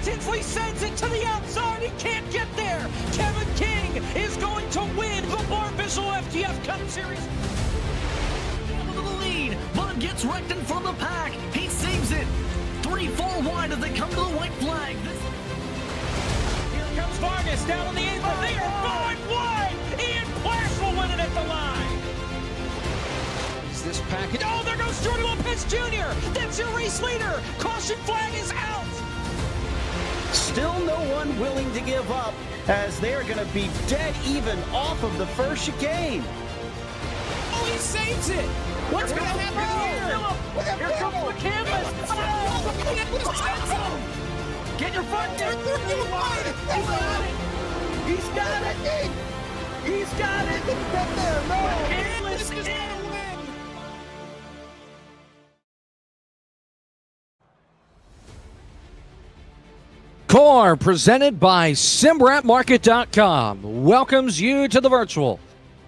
Tinsley sends it to the outside. He can't get there. Kevin King is going to win the Bar Visual FTF Cup Series. Into the lead. Bud gets wrecked in front of the pack. He saves it. 3-4 wide as they come to the white flag. Here comes Vargas down on the apron. They are going wide. Ian Plash will win it at the line. Is this package? Oh, there goes Jordy Lopez Jr. That's your race leader. Caution flag is out. Still no one willing to give up as they are going to be dead even off of the first chicane. Oh, he saves it. What's going to happen here? Here comes the canvas. Oh, get your front there. He's got it. He's got it. Get there. No. This is win. Core, presented by SimWrapMarket.com, welcomes you to the virtual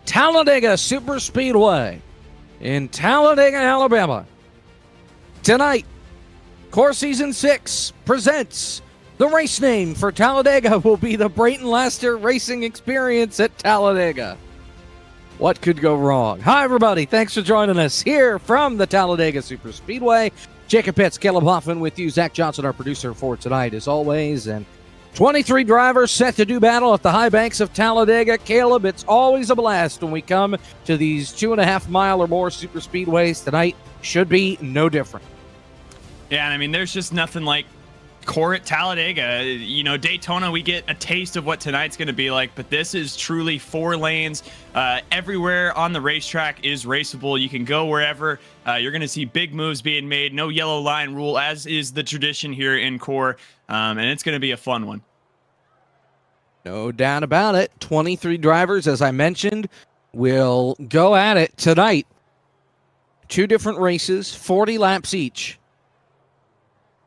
Talladega Super Speedway in Talladega, Alabama. Tonight, Core Season 6 presents the race name for Talladega will be the Brayton Laster Racing Experience at Talladega. What could go wrong? Hi, everybody. Thanks for joining us here from the Talladega Super Speedway. Jacob Pitts, Caleb Hoffman with you. Zach Johnson, our producer for tonight, as always. And 23 drivers set to do battle at the high banks of Talladega. Caleb, it's always a blast when we come to these 2.5 mile or more super speedways. Tonight should be no different. Yeah, and I mean, there's just nothing like Core at Talladega. You know, Daytona, we get a taste of what tonight's going to be like, but this is truly 4 lanes. Everywhere on the racetrack is raceable. You can go wherever. You're going to see big moves being made. No yellow line rule, as is the tradition here in Core, and it's going to be a fun one. No doubt about it. 23 drivers, as I mentioned, will go at it tonight. 2 different races, 40 laps each.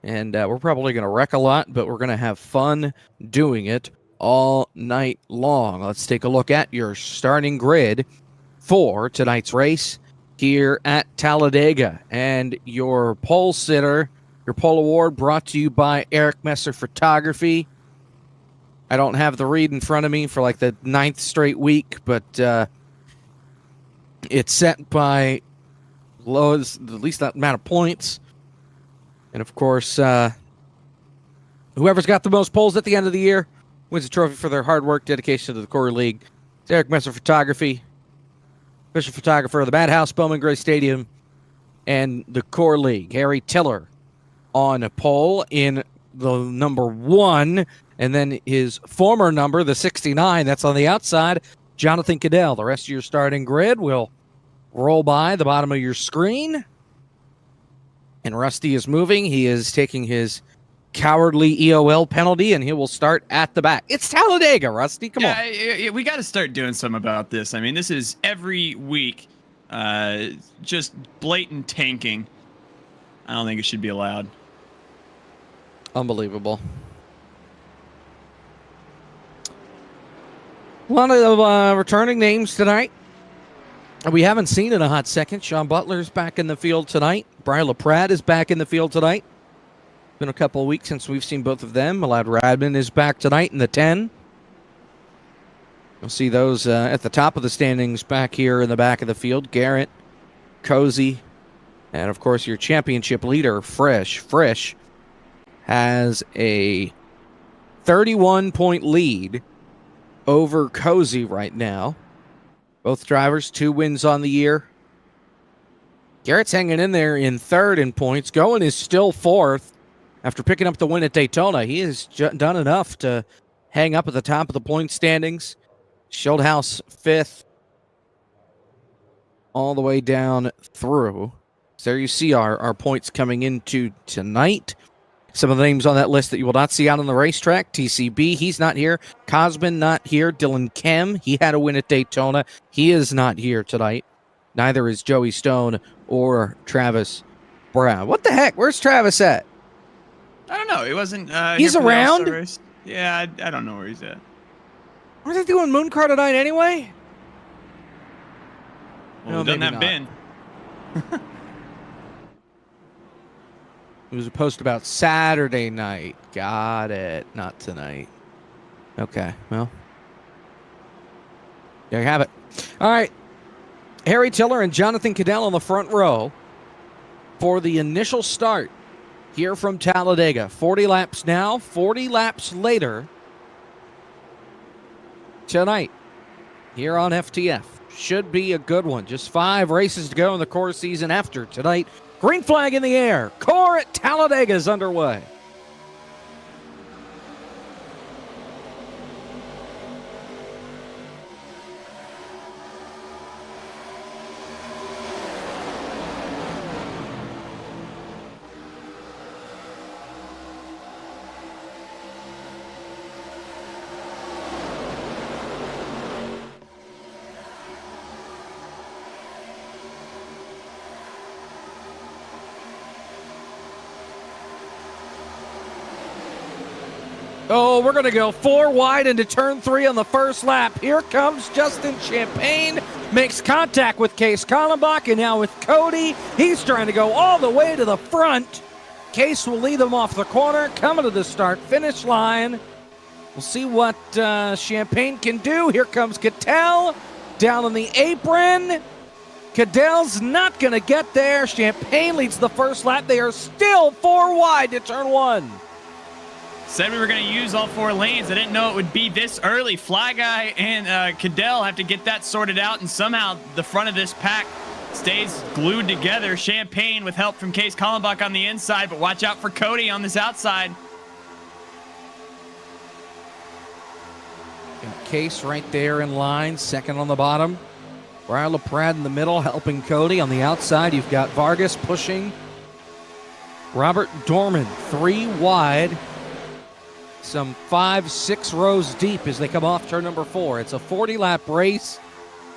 And we're probably going to wreck a lot, but we're going to have fun doing it all night long. Let's take a look at your starting grid for tonight's race here at Talladega. And your pole sitter, your pole award brought to you by Eric Messer Photography. I don't have the read in front of me for like the 9th straight week, but it's set by lowest, at least that amount of points. And of course, whoever's got the most polls at the end of the year wins a trophy for their hard work, dedication to the Core League. It's Eric Messer Photography, official photographer of the Madhouse, Bowman Gray Stadium, and the Core League. Harry Tiller on a poll in the number 1, and then his former number, the 69, that's on the outside, Jonathan Cadell. The rest of your starting grid will roll by the bottom of your screen. And Rusty is moving. He is taking his cowardly EOL penalty, and he will start at the back. It's Talladega, Rusty. Come on. Yeah, we got to start doing something about this. I mean, this is every week just blatant tanking. I don't think it should be allowed. Unbelievable. A lot of returning names tonight. We haven't seen in a hot second. Sean Butler's back in the field tonight. Brian LaPrade is back in the field tonight. Been a couple of weeks since we've seen both of them. Malad Radman is back tonight in the 10. You'll see those at the top of the standings back here in the back of the field. Garrett, Cozy, and of course your championship leader, Frisch. Frisch has a 31-point lead over Cozy right now. Both drivers, 2 wins on the year. Garrett's hanging in there in 3rd in points. Goen is still 4th after picking up the win at Daytona. He has done enough to hang up at the top of the point standings. Schildhouse 5th all the way down through. So there you see our points coming into tonight. Some of the names on that list that you will not see out on the racetrack. TCB, he's not here. Cosman, not here. Dylan Kem, he had a win at Daytona. He is not here tonight. Neither is Joey Stone or Travis Brown. What the heck? Where's Travis at? I don't know. He wasn't. He's here for the around? All-Star race. Yeah, I don't know where he's at. Where's he doing Moon Car tonight anyway? Well, No, doesn't maybe have not. been. It was a post about Saturday night. Got it. Not tonight. Okay, well. There you have it. All right. Harry Tiller and Jonathan Cadell on the front row for the initial start here from Talladega. 40 laps now, 40 laps later tonight here on FTF. Should be a good one. Just 5 races to go in the core season after tonight. Green flag in the air. Core at Talladega is underway. Oh, we're going to go 4 wide into turn 3 on the first lap. Here comes Justin Champagne. Makes contact with Case Kallenbach, and now with Cody. He's trying to go all the way to the front. Case will lead them off the corner, coming to the start-finish line. We'll see what Champagne can do. Here comes Cattell down on the apron. Cadell's not going to get there. Champagne leads the first lap. They are still 4 wide to turn 1. Said we were going to use all 4 lanes. I didn't know it would be this early. Fly Guy and Cadell have to get that sorted out, and somehow the front of this pack stays glued together. Champagne with help from Case Kallenbach on the inside, but watch out for Cody on this outside. Got Case right there in line, second on the bottom. Brian LaPrade in the middle, helping Cody. On the outside, you've got Vargas pushing Robert Dorman 3 wide. Some 5-6 rows deep as they come off turn number 4. It's a 40-lap race.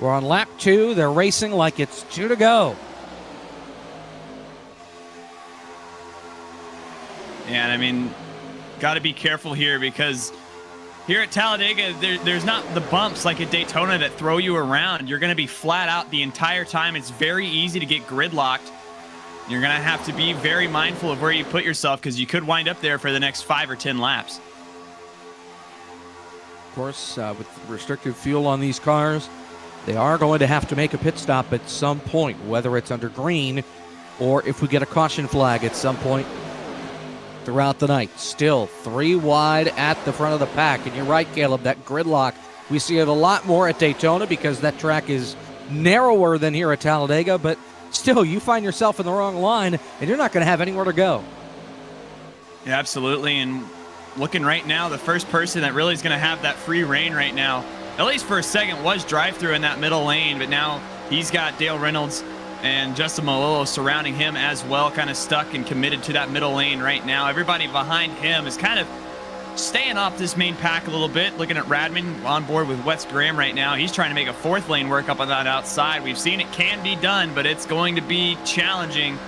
We're on lap 2. They're racing like it's 2 to go. Yeah, and I mean, got to be careful here because here at Talladega, there's not the bumps like at Daytona that throw you around. You're going to be flat out the entire time. It's very easy to get gridlocked. You're going to have to be very mindful of where you put yourself because you could wind up there for the next 5 or 10 laps. Of course, with restricted fuel on these cars, they are going to have to make a pit stop at some point, whether it's under green or if we get a caution flag at some point throughout the night. Still 3 wide at the front of the pack. And you're right, Caleb, that gridlock, we see it a lot more at Daytona because that track is narrower than here at Talladega, but still, you find yourself in the wrong line and you're not going to have anywhere to go. Yeah, absolutely. And looking right now, the first person that really is going to have that free reign right now, at least for a second, was drive-through in that middle lane, but now he's got Dale Reynolds and Justin Malillo surrounding him as well, kind of stuck and committed to that middle lane right now. Everybody behind him is kind of staying off this main pack a little bit. Looking at Radman on board with Wes Graham right now. He's trying to make a 4th lane work up on that outside. We've seen it can be done, but it's going to be challenging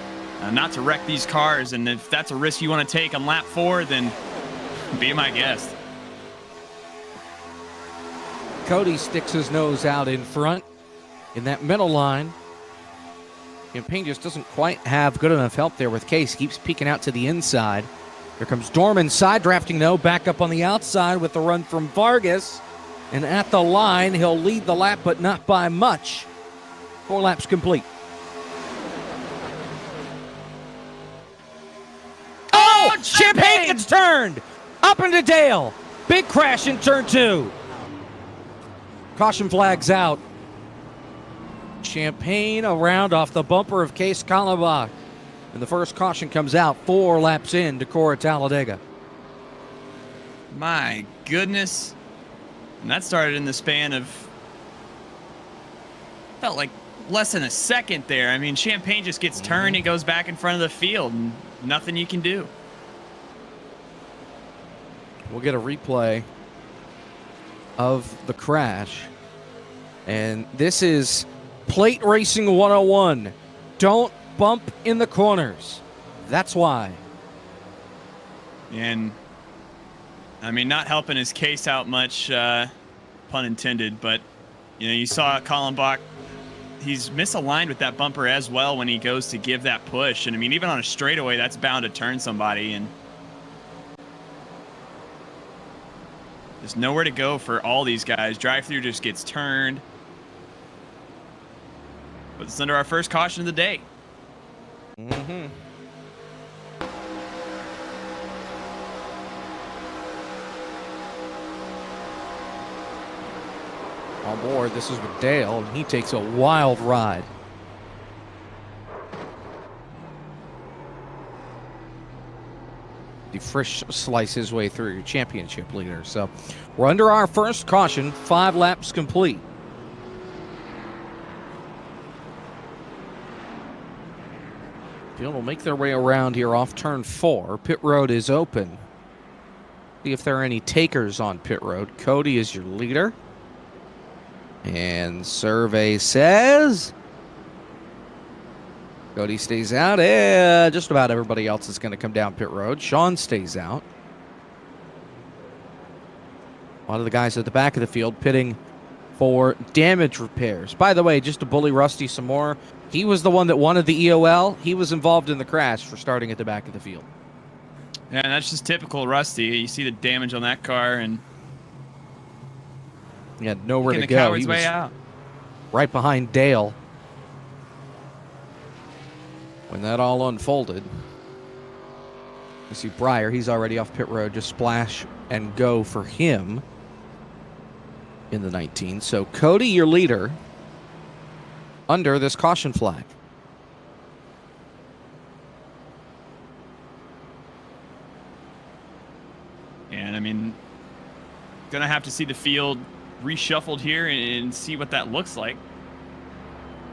not to wreck these cars. And if that's a risk you want to take on lap 4, then be my guest. Cody sticks his nose out in front in that middle line. Champagne just doesn't quite have good enough help there with Case. Keeps peeking out to the inside. Here comes Dorman, side drafting though, back up on the outside with the run from Vargas. And at the line, he'll lead the lap, but not by much. 4 laps complete. Oh, Champagne gets turned! Up into Dale. Big crash in turn 2. Caution flags out. Champagne around off the bumper of Case Kallenbach. And the first caution comes out 4 laps in to Cora Talladega. My goodness. And that started in the span of, felt like less than a second there. I mean, Champagne just gets turned and goes back in front of the field, and nothing you can do. We'll get a replay of the crash. And this is Plate Racing 101. Don't bump in the corners. That's why. And I mean, not helping his Case out much, pun intended, but you know, you saw Kallenbach, he's misaligned with that bumper as well when he goes to give that push. And I mean, even on a straightaway, that's bound to turn somebody, and there's nowhere to go for all these guys. Drive-through just gets turned. But it's under our first caution of the day. Mm-hmm. On board, this is with Dale, and he takes a wild ride. The Frisch slice his way through your championship leader. So we're under our first caution, 5 laps complete. Field will make their way around here off turn 4. Pit road is open. See if there are any takers on pit road. Cody is your leader. And survey says Cody stays out. Just about everybody else is going to come down pit road. Sean stays out. A lot of the guys at the back of the field pitting for damage repairs. By the way, just to bully Rusty some more, he was the one that wanted the EOL. He was involved in the crash for starting at the back of the field. Yeah, and that's just typical Rusty. You see the damage on that car, and he had nowhere to go. go. He was way out. Right behind Dale when that all unfolded. You see Breyer, he's already off pit road. Just splash and go for him in the 19. So Cody, your leader, under this caution flag. And I mean, gonna have to see the field reshuffled here and see what that looks like.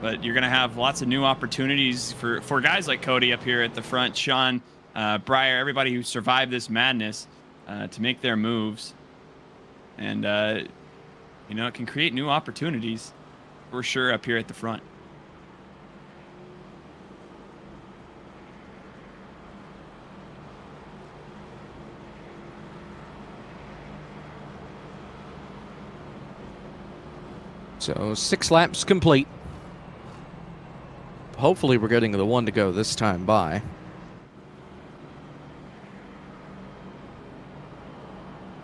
But you're gonna have lots of new opportunities for guys like Cody up here at the front, Sean, Breyer, everybody who survived this madness to make their moves. And you know, it can create new opportunities for sure up here at the front. So 6 laps complete. Hopefully we're getting the one to go this time by.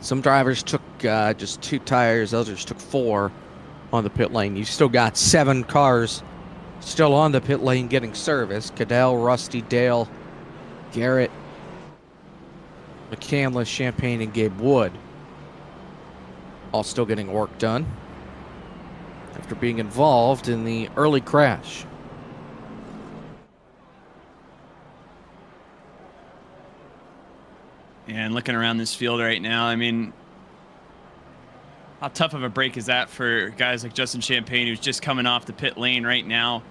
Some drivers took just 2 tires. Others took 4 on the pit lane. You've still got 7 cars still on the pit lane getting service. Cadell, Rusty, Dale, Garrett, McCandless, Champagne, and Gabe Wood all still getting work done after being involved in the early crash. And looking around this field right now, I mean, how tough of a break is that for guys like Justin Champagne, who's just coming off the pit lane right now,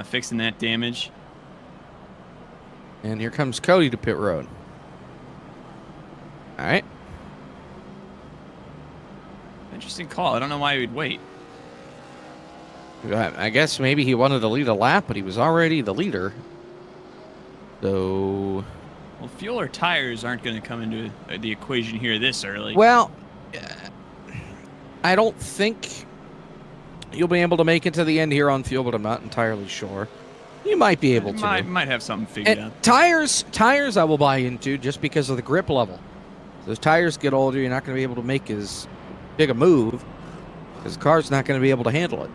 fixing that damage. And here comes Cody to pit road. All right. Interesting call. I don't know why he would wait. I guess maybe he wanted to lead a lap, but he was already the leader. So... Well, fuel or tires aren't going to come into the equation here this early. Well, I don't think you'll be able to make it to the end here on fuel, but I'm not entirely sure. You might be able to. Might have something figured out. Tires I will buy into just because of the grip level. Those tires get older, you're not going to be able to make as big a move because the car's not going to be able to handle it.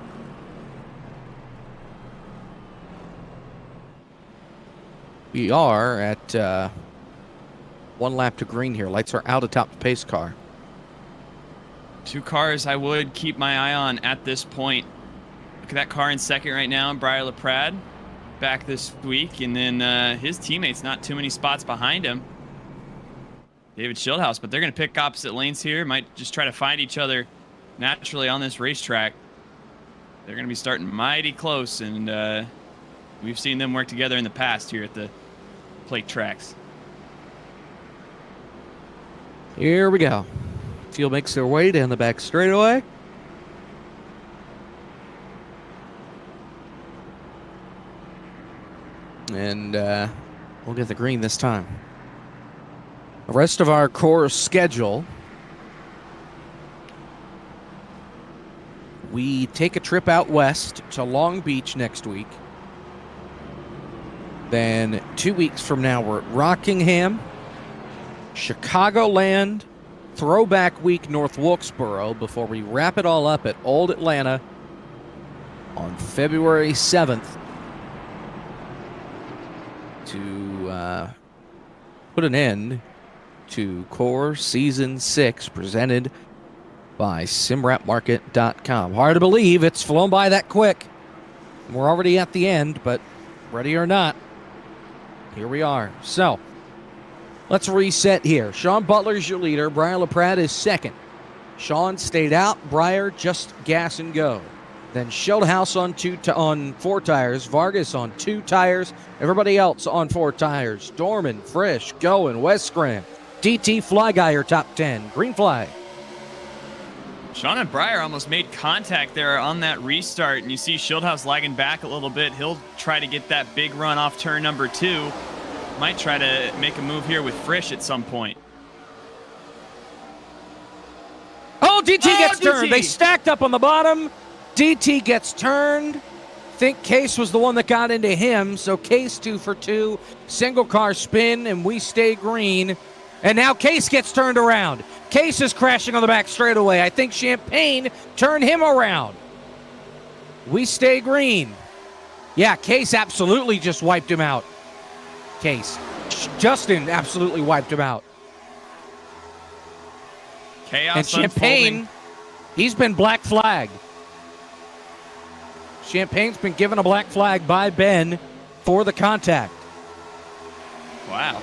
We are at 1 lap to green here. Lights are out atop the pace car. 2 cars I would keep my eye on at this point. Look at that car in second right now, Briar LaPrade, back this week. And then his teammates not too many spots behind him. David Schildhouse, but they're going to pick opposite lanes here. Might just try to find each other naturally on this racetrack. They're going to be starting mighty close, and we've seen them work together in the past here at the plate tracks. Here we go. Fuel makes their way down the back straightaway. And we'll get the green this time. The rest of our core schedule. We take a trip out west to Long Beach next week. Then 2 weeks from now, we're at Rockingham, Chicagoland, Throwback Week, North Wilkesboro, before we wrap it all up at Old Atlanta on February 7th to put an end to Core Season 6, presented by SimWrapMarket.com. Hard to believe it's flown by that quick. We're already at the end, but ready or not, here we are. So, let's reset here. Sean Butler's your leader. Briar LaPrade is second. Sean stayed out. Briar just gas and go. Then Schildhouse on 4 tires. Vargas on 2 tires. Everybody else on 4 tires. Dorman, Frisch, Goen, Westgram. DT Fly Guy are top 10. Green flag. Sean and Briar almost made contact there on that restart, and you see Schildhouse lagging back a little bit. He'll try to get that big run off turn number 2. Might try to make a move here with Frisch at some point. Oh, DT gets turned. They stacked up on the bottom. DT gets turned. Think Case was the one that got into him, so Case 2 for 2. Single car spin, and we stay green. And now Case gets turned around. Case is crashing on the back straightaway. I think Champagne turned him around. We stay green. Yeah, Case absolutely just wiped him out. Case. Justin absolutely wiped him out. Chaos and Champagne, unfolding. He's been black flagged. Champagne's been given a black flag by Ben for the contact. Wow.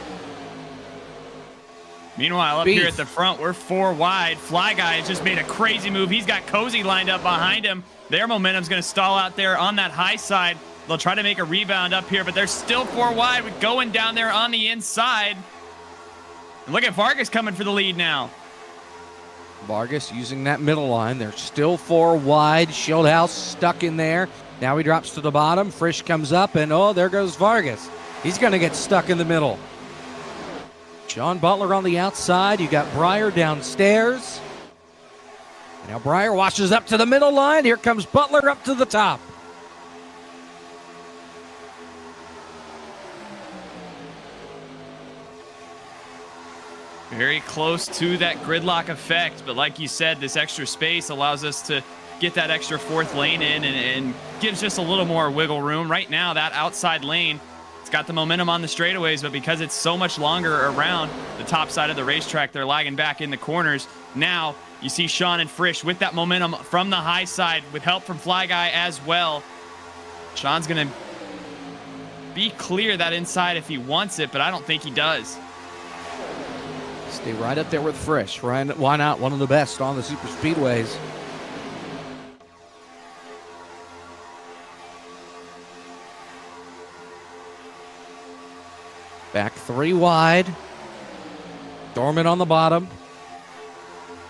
Meanwhile, up here at the front, we're 4 wide. Fly Guy has just made a crazy move. He's got Cozy lined up behind him. Their momentum's going to stall out there on that high side. They'll try to make a rebound up here, but they're still 4 wide with Going down there on the inside. And look at Vargas coming for the lead now. Vargas using that middle line. They're still 4 wide. Schildhouse stuck in there. Now he drops to the bottom. Frisch comes up, and oh, there goes Vargas. He's going to get stuck in the middle. Sean Butler on the outside. You got Briar downstairs. Now Briar washes up to the middle line. Here comes Butler up to the top. Very close to that gridlock effect, but like you said, this extra space allows us to get that extra fourth lane in and gives just a little more wiggle room. Right now, that outside lane, it's got the momentum on the straightaways, but because it's so much longer around the top side of the racetrack, they're lagging back in the corners. Now, you see Sean and Frisch with that momentum from the high side with help from Fly Guy as well. Sean's going to be clear that inside if he wants it, but I don't think he does. Stay right up there with Frisch. Why not? One of the best on the super speedways. Back 3 wide. Dorman on the bottom.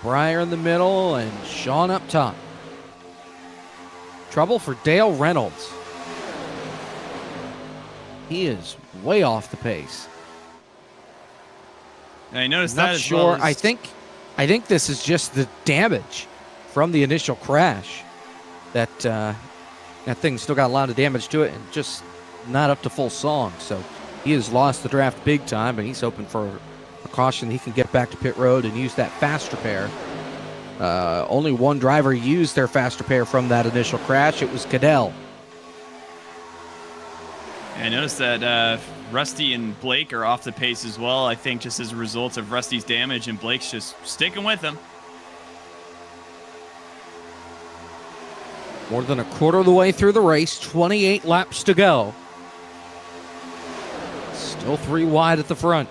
Breyer in the middle and Sean up top. Trouble for Dale Reynolds. He is way off the pace. I noticed Not that as sure. well as... I think this is just the damage from the initial crash. That thing still got a lot of damage to it and just not up to full song. So he has lost the draft big time, and he's hoping for a caution. He can get back to pit road and use that fast repair. Only one driver used their fast repair from that initial crash. It was Cadell. I noticed that Rusty and Blake are off the pace as well. I think just as a result of Rusty's damage, and Blake's just sticking with him. More than a quarter of the way through the race, 28 laps to go. Still 3 wide at the front.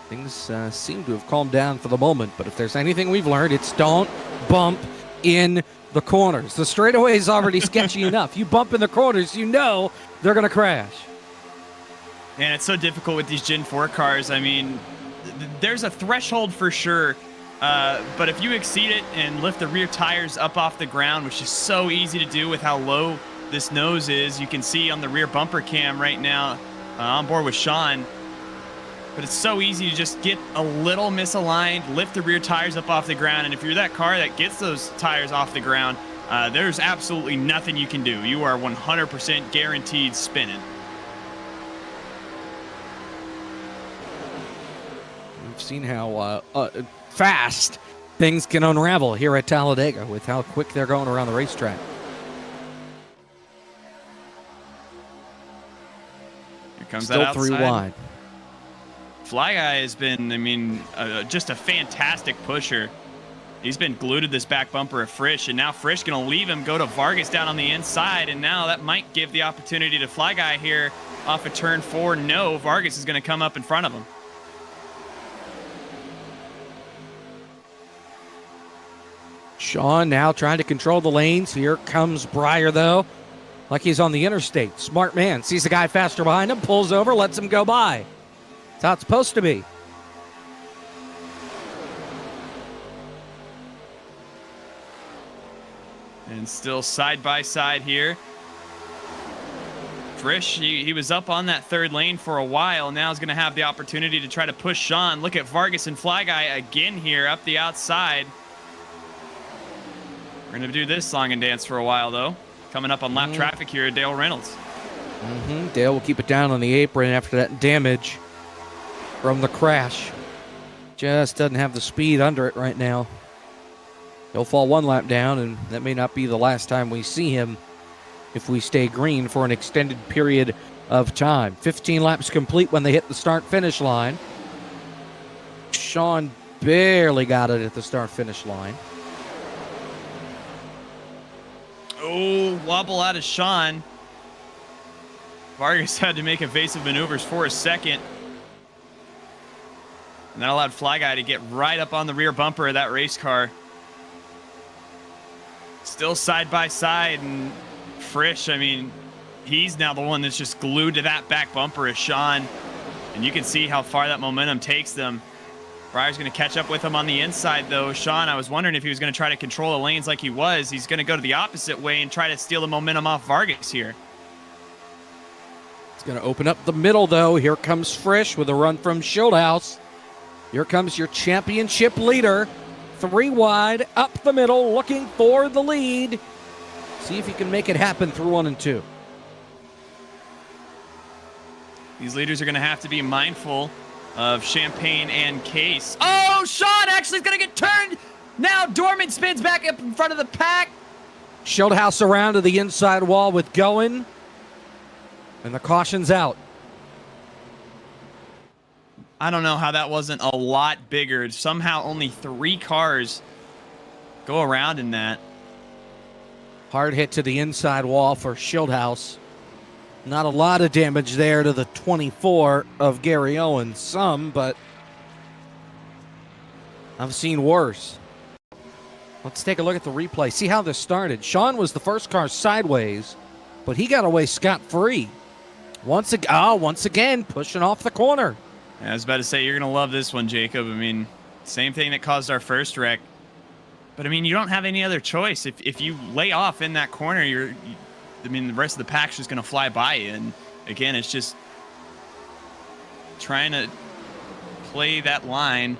Things seem to have calmed down for the moment, but if there's anything we've learned, it's don't bump in the corners. The straightaway is already sketchy enough. You bump in the corners, you know they're going to crash. And it's so difficult with these Gen 4 cars. I mean, there's a threshold for sure, but if you exceed it and lift the rear tires up off the ground, which is so easy to do with how low this nose is, you can see on the rear bumper cam right now on board with Sean, but it's so easy to just get a little misaligned, lift the rear tires up off the ground, and if you're that car that gets those tires off the ground, there's absolutely nothing you can do. You are 100% guaranteed spinning. We've seen how fast things can unravel here at Talladega with how quick they're going around the racetrack. Here comes Still that outside. 3 wide. Fly Guy has been, I mean, just a fantastic pusher. He's been glued to this back bumper of Frisch, and now Frisch going to leave him, go to Vargas down on the inside, and now that might give the opportunity to Fly Guy here off of turn 4. No, Vargas is going to come up in front of him. Sean now trying to control the lanes. Here comes Breyer, though, like he's on the interstate. Smart man. Sees the guy faster behind him, pulls over, lets him go by. That's how it's supposed to be. And still side by side here. Frisch, he was up on that third lane for a while. Now he's going to have the opportunity to try to push Sean. Look at Vargas and Fly Guy again here up the outside. We're going to do this song and dance for a while, though. Coming up on lap traffic here, Dale Reynolds. Dale will keep it down on the apron after that damage from the crash. Just doesn't have the speed under it right now. He'll fall 1 lap down, and that may not be the last time we see him if we stay green for an extended period of time. 15 laps complete when they hit the start-finish line. Sean barely got it at the start-finish line. Oh, wobble out of Sean. Vargas had to make evasive maneuvers for a second. And that allowed Fly Guy to get right up on the rear bumper of that race car. Still side by side, and Frisch, I mean, he's now the one that's just glued to that back bumper of Sean. And you can see how far that momentum takes them. Breyer's going to catch up with him on the inside, though. Sean, I was wondering if he was going to try to control the lanes like he was. He's going to go to the opposite way and try to steal the momentum off Vargas here. It's going to open up the middle, though. Here comes Frisch with a run from Schildhouse. Here comes your championship leader. 3 wide, up the middle, looking for the lead. See if he can make it happen through 1 and 2. These leaders are going to have to be mindful of Champagne and Case. Oh, Sean actually is going to get turned. Now Dorman spins back up in front of the pack. Schildhouse around to the inside wall with Goen. And the caution's out. I don't know how that wasn't a lot bigger. Somehow only 3 cars go around in that. Hard hit to the inside wall for Schildhouse. Not a lot of damage there to the 24 of Gary Owens. Some, but I've seen worse. Let's take a look at the replay. See how this started. Sean was the first car sideways, but he got away scot-free. Once again, pushing off the corner. I was about to say, you're going to love this one, Jacob. I mean, same thing that caused our first wreck. But, I mean, you don't have any other choice. If you lay off in that corner, the rest of the pack's just going to fly by you. And, again, it's just trying to play that line,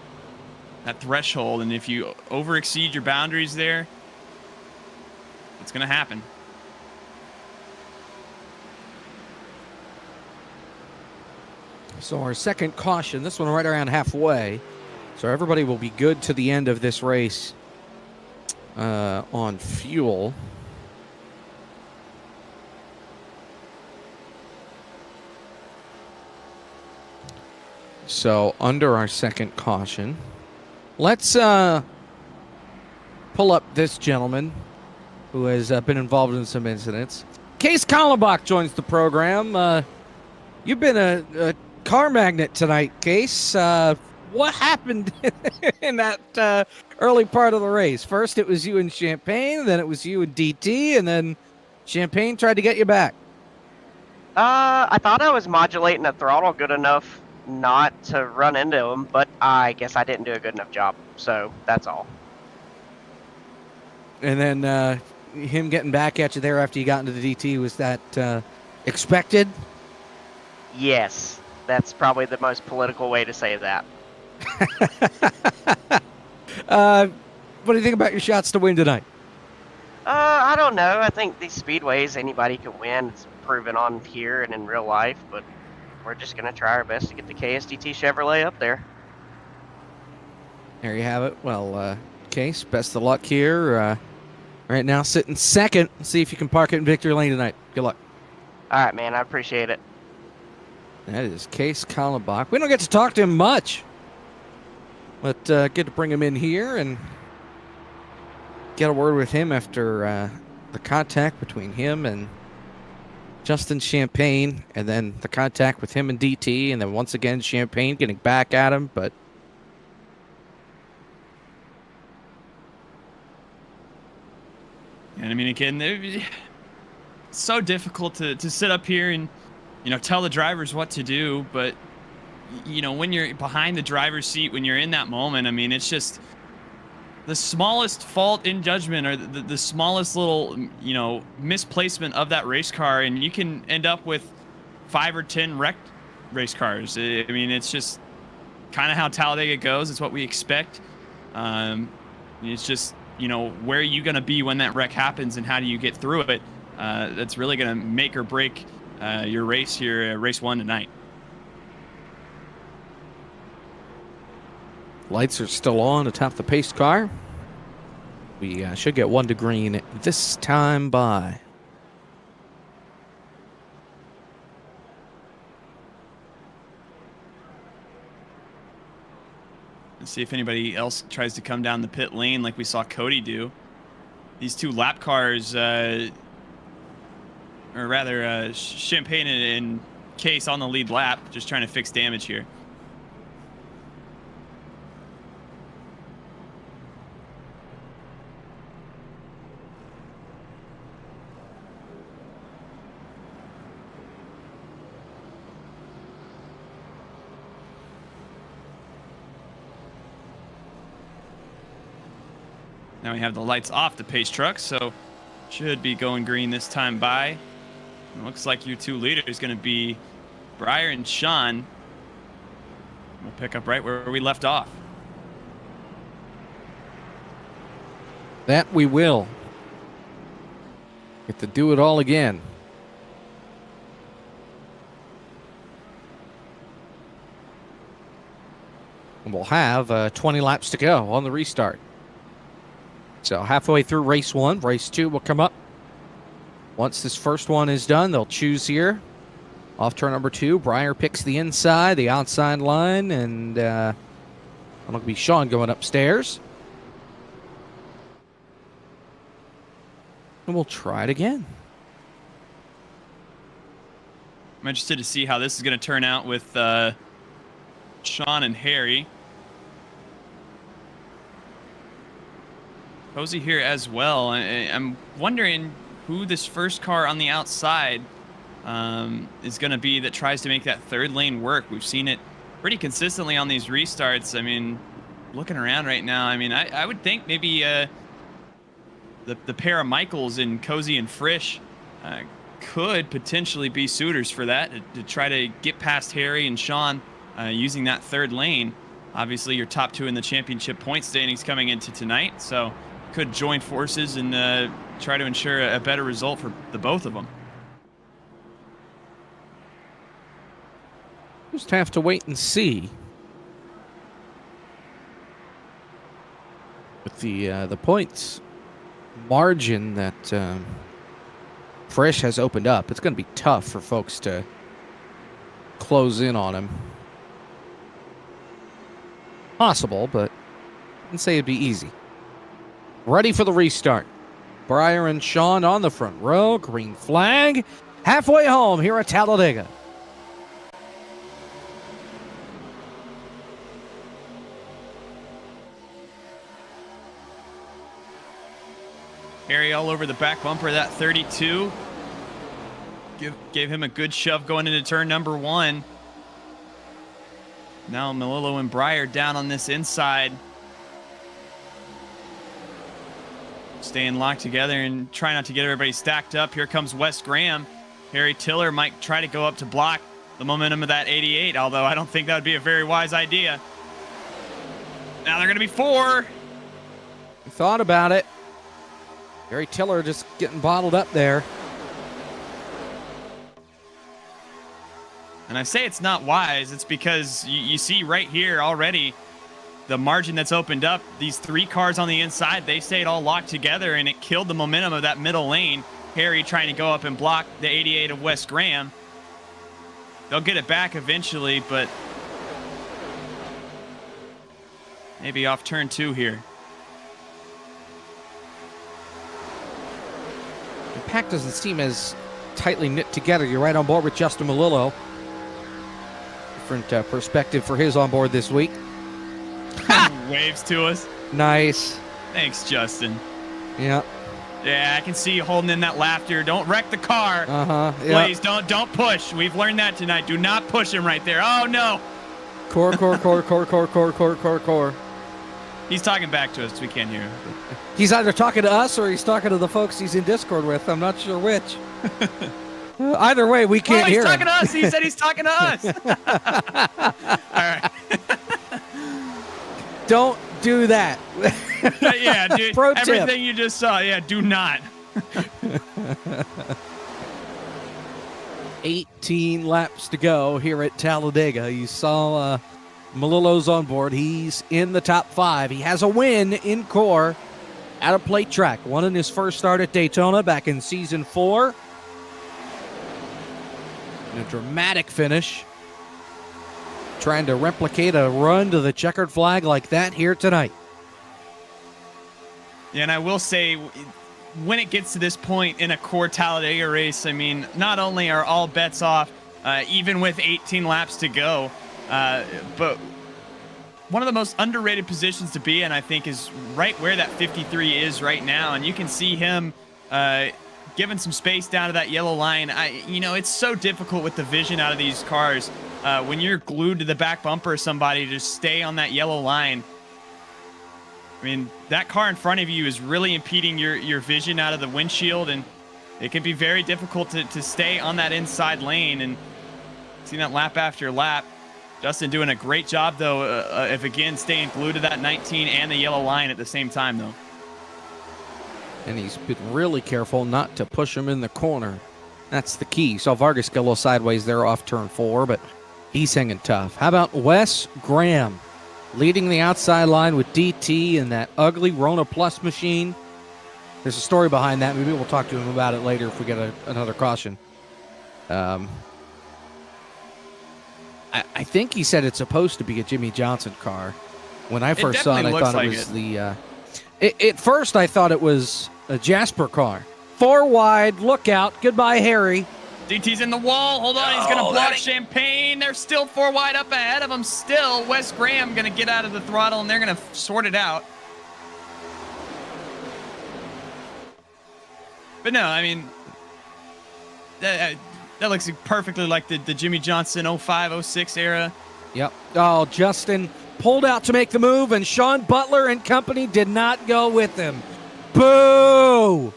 that threshold. And if you overexceed your boundaries there, it's going to happen. So our second caution, this one right around halfway. So everybody will be good to the end of this race on fuel. So under our second caution, let's pull up this gentleman who has been involved in some incidents. Case Kallenbach joins the program. You've been a car magnet tonight, Case. What happened in that early part of the race? First, it was you and Champagne, then it was you and DT, and then Champagne tried to get you back. I thought I was modulating the throttle good enough not to run into him, but I guess I didn't do a good enough job, so that's all. And then him getting back at you there after you got into the DT, was that expected? Yes, that's probably the most political way to say that. What do you think about your shots to win tonight? I don't know. I think these speedways, anybody can win. It's proven on here and in real life, but we're just going to try our best to get the KSDT Chevrolet up there. There you have it. Well, Case, best of luck here. Right now, sitting second. See if you can park it in victory lane tonight. Good luck. All right, man. I appreciate it. That is Case Kallenbach. We don't get to talk to him much, but good to bring him in here and get a word with him after the contact between him and Justin Champagne, and then the contact with him and DT, and then once again Champagne getting back at him. But and I mean, again, it's so difficult to sit up here and, you know, tell the drivers what to do. But, you know, when you're behind the driver's seat, when you're in that moment, I mean, it's just the smallest fault in judgment, or the smallest little, you know, misplacement of that race car, and you can end up with 5 or 10 wrecked race cars. I mean, it's just kind of how Talladega goes. It's what we expect. It's just, you know, where are you going to be when that wreck happens, and how do you get through it? That's really going to make or break your race here, race 1 tonight. lights are still on atop the pace car. We should get 1 to green this time by. Let's see if anybody else tries to come down the pit lane like we saw Cody do. These 2 lap cars, or rather Champagne and Case on the lead lap, just trying to fix damage here. Now we have the lights off the pace truck, so should be going green this time by. It looks like your 2 leaders is going to be Breyer and Sean. We'll pick up right where we left off. That we will. Get to do it all again. And we'll have 20 laps to go on the restart. So halfway through race 1, race 2 will come up. Once this first one is done, they'll choose here. Off turn number 2, Breyer picks the inside, the outside line, and I'm going to be Sean going upstairs. And we'll try it again. I'm interested to see how this is going to turn out with Sean and Harry. Posey here as well. I'm wondering who this first car on the outside is going to be that tries to make that third lane work. We've seen it pretty consistently on these restarts. I mean, looking around right now, I mean, I would think maybe the pair of Michaels and Cozy and Frisch could potentially be suitors for that, to try to get past Harry and Sean using that third lane. Obviously, your top 2 in the championship point standings coming into tonight, so could join forces and try to ensure a better result for the both of them. Just have to wait and see. With the points margin that Frisch has opened up, it's going to be tough for folks to close in on him. Possible, but I wouldn't say it'd be easy. Ready for the restart. Breyer and Sean on the front row. Green flag. Halfway home here at Talladega. Harry all over the back bumper of that 32. Gave him a good shove going into turn number 1. Now Melillo and Breyer down on this inside. Staying locked together and try not to get everybody stacked up. Here comes Wes Graham. Harry Tiller might try to go up to block the momentum of that 88, although I don't think that would be a very wise idea. Now they're going to be 4. We thought about it. Harry Tiller just getting bottled up there. And I say it's not wise. It's because you see right here already the margin that's opened up. These 3 cars on the inside, they stayed all locked together, and it killed the momentum of that middle lane. Harry trying to go up and block the 88 of Wes Graham. They'll get it back eventually, but maybe off turn 2 here. The pack doesn't seem as tightly knit together. You're right on board with Justin Melillo. Different perspective for his on board this week. Waves to us. Nice. Thanks, Justin. Yeah. Yeah, I can see you holding in that laughter. Don't wreck the car. Uh-huh. Yeah. Please, don't push. We've learned that tonight. Do not push him right there. Oh, no. Core. He's talking back to us. We can't hear him. He's either talking to us or he's talking to the folks he's in Discord with. I'm not sure which. Either way, we can't hear him. He's talking to us. He said he's talking to us. All right. Don't do that. Yeah, dude. Pro tip. Everything you just saw. Yeah, do not. 18 laps to go here at Talladega. You saw Melillo's on board. He's in the top 5. He has a win in core at a plate track. Won in his first start at Daytona back in season 4. And a dramatic finish. Trying to replicate a run to the checkered flag like that here tonight. Yeah, and I will say, when it gets to this point in a core Talladega race, I mean, not only are all bets off, even with 18 laps to go, but one of the most underrated positions to be in, I think, is right where that 53 is right now. And you can see him giving some space down to that yellow line. It's so difficult with the vision out of these cars. When you're glued to the back bumper of somebody, to stay on that yellow line. I mean, that car in front of you is really impeding your vision out of the windshield, and it can be very difficult to stay on that inside lane. And seeing that lap after lap. Justin doing a great job, though, of, again, staying glued to that 19 and the yellow line at the same time, though. And he's been really careful not to push him in the corner. That's the key. So Vargas got a little sideways there off turn 4, but he's hanging tough. How about Wes Graham? leading the outside line with DT and that ugly Rona Plus machine. There's a story behind that. Maybe we'll talk to him about it later if we get another caution. I think he said it's supposed to be a Jimmy Johnson car. When I first saw it, I thought it was at first, I thought it was a Jasper car. 4 wide, look out. Goodbye, Harry. DT's in the wall. Hold on, he's going to block Champagne. They're still 4 wide up ahead of him still. Wes Graham going to get out of the throttle, and they're going to sort it out. But no, I mean, that looks perfectly like the Jimmy Johnson 05, 06 era. Yep. Oh, Justin pulled out to make the move, and Sean Butler and company did not go with him. Boo!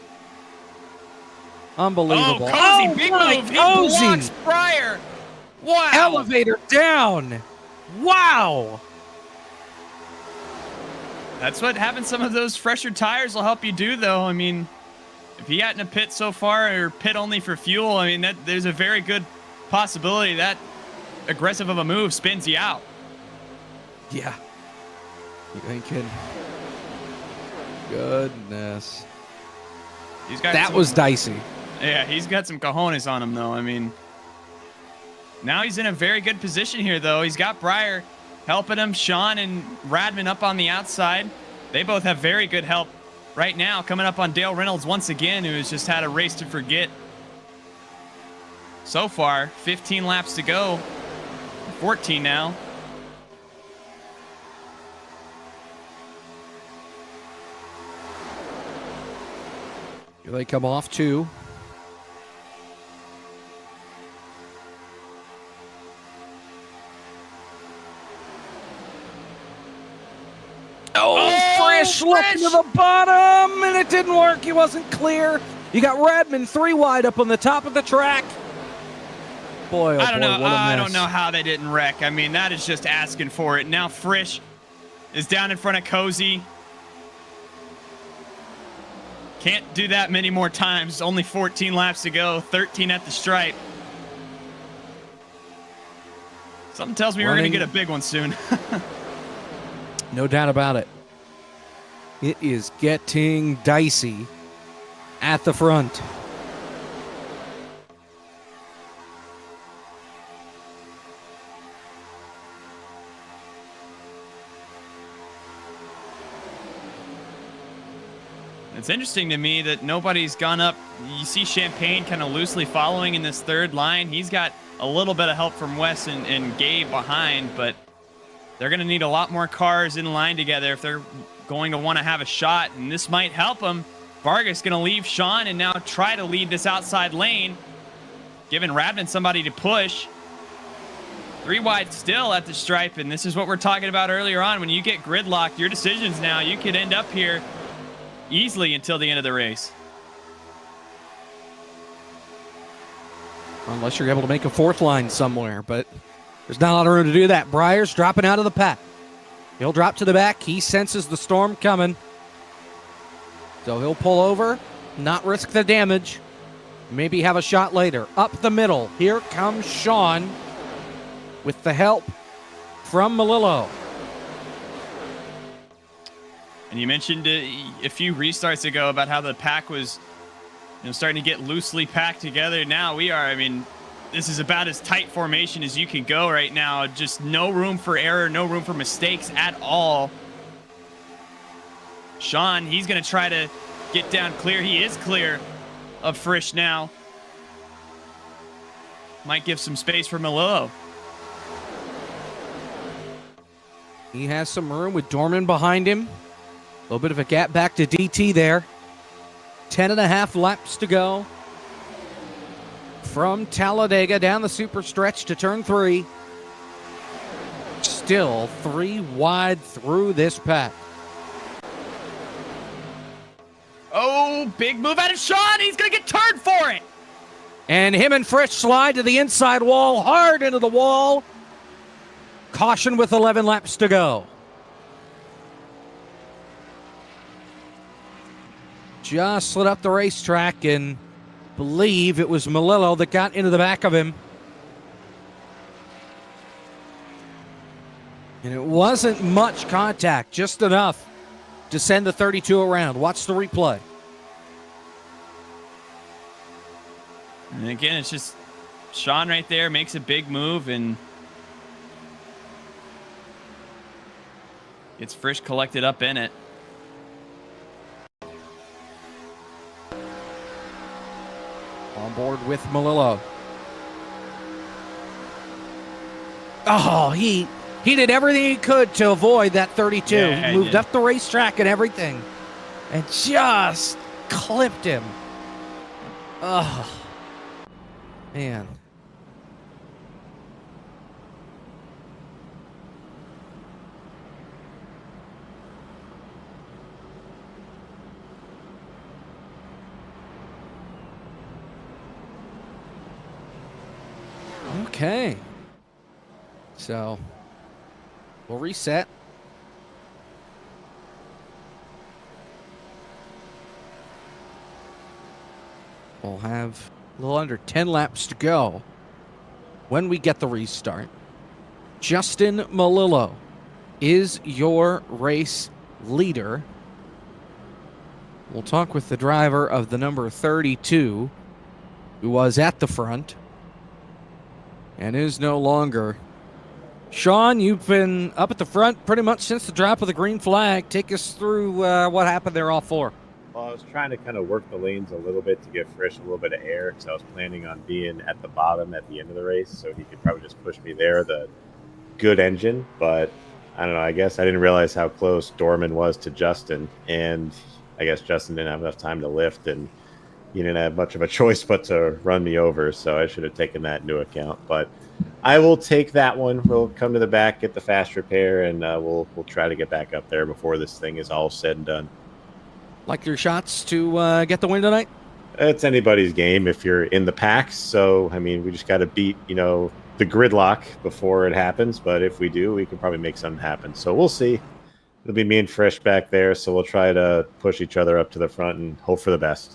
Unbelievable. Oh, Cozy, big move. He blocks Pryor. Wow. Elevator down. Wow. That's what having some of those fresher tires will help you do, though. I mean, if he hadn't a pit so far or pit only for fuel, I mean, there's a very good possibility that aggressive of a move spins you out. Yeah. You thinking? Goodness. That was dicey. Yeah, he's got some cojones on him, though. I mean, now he's in a very good position here, though. He's got Breyer helping him. Sean and Radman up on the outside. They both have very good help right now. Coming up on Dale Reynolds once again, who has just had a race to forget. So far, 15 laps to go. 14 now. Here they come off, too. Fresh look to the bottom, and it didn't work. He wasn't clear. You got Radman 3 wide up on the top of the track. Boy, oh I don't boy, know. what a mess. I don't know how they didn't wreck. I mean, that is just asking for it. Now Frisch is down in front of Cozy. Can't do that many more times. Only 14 laps to go. 13 at the stripe. Something tells me we're going to get a big one soon. No doubt about it. It is getting dicey at the front. It's interesting to me that nobody's gone up. You see Champagne kind of loosely following in this third line. He's got a little bit of help from Wes and Gabe behind, but they're going to need a lot more cars in line together if they're going to want to have a shot, and this might help them. Vargas going to leave Sean and now try to lead this outside lane, giving Radman somebody to push. 3 wide still at the stripe, and this is what we're talking about earlier on. When you get gridlocked, your decisions now, you could end up here easily until the end of the race. Unless you're able to make a 4th line somewhere, but there's not a lot of room to do that. Breyer's dropping out of the pack. He'll drop to the back. He senses the storm coming. So he'll pull over, not risk the damage. Maybe have a shot later. Up the middle. Here comes Sean with the help from Melillo. And you mentioned a few restarts ago about how the pack was starting to get loosely packed together. Now we are, I mean, this is about as tight formation as you can go right now. Just no room for error, no room for mistakes at all. Sean, he's going to try to get down clear. He is clear of Frisch now. Might give some space for Melillo. He has some room with Dorman behind him. A little bit of a gap back to DT there. 10.5 laps to go from Talladega down the super stretch to turn 3. Still 3 wide through this pack. Oh, big move out of Sean. He's going to get turned for it. And him and Frisch slide to the inside wall, hard into the wall. Caution with 11 laps to go. Just slid up the racetrack, and believe it was Melillo that got into the back of him. And it wasn't much contact, just enough to send the 32 around. Watch the replay. And again, it's just Sean right there makes a big move and gets Frisch collected up in it. On board with Melillo. Oh, he did everything he could to avoid that 32. Yeah, he moved up the racetrack and everything and just clipped him. Oh, man. Okay. So we'll reset. We'll have a little under 10 laps to go when we get the restart. Justin Melillo is your race leader. We'll talk with the driver of the number 32, who was at the front and is no longer. Sean, you've been up at the front pretty much since the drop of the green flag. Take us through what happened there, all four. Well, I was trying to kind of work the lanes a little bit to give Frisch a little bit of air because I was planning on being at the bottom at the end of the race, so he could probably just push me there. The good engine, but I don't know. I guess I didn't realize how close Dorman was to Justin, and I guess Justin didn't have enough time to lift, and he didn't have much of a choice but to run me over, so I should have taken that into account. But I will take that one. We'll come to the back, get the fast repair, and we'll try to get back up there before this thing is all said and done. Like your shots to get the win tonight? It's anybody's game if you're in the packs. So, I mean, we just got to beat, the gridlock before it happens. But if we do, we can probably make something happen. So we'll see. It'll be me and Frisch back there. So we'll try to push each other up to the front and hope for the best.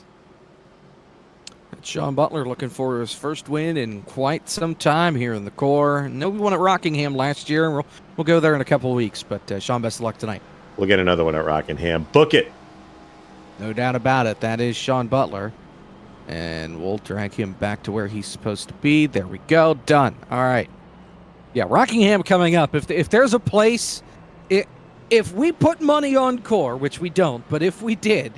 Sean Butler looking for his first win in quite some time here in the core. No, we won at Rockingham last year, and we'll go there in a couple of weeks. But Sean, best of luck tonight. We'll get another one at Rockingham. Book it. No doubt about it. That is Sean Butler. And we'll drag him back to where he's supposed to be. There we go. Done. All right. Yeah, Rockingham coming up. If there's a place, if we put money on core, which we don't, but if we did,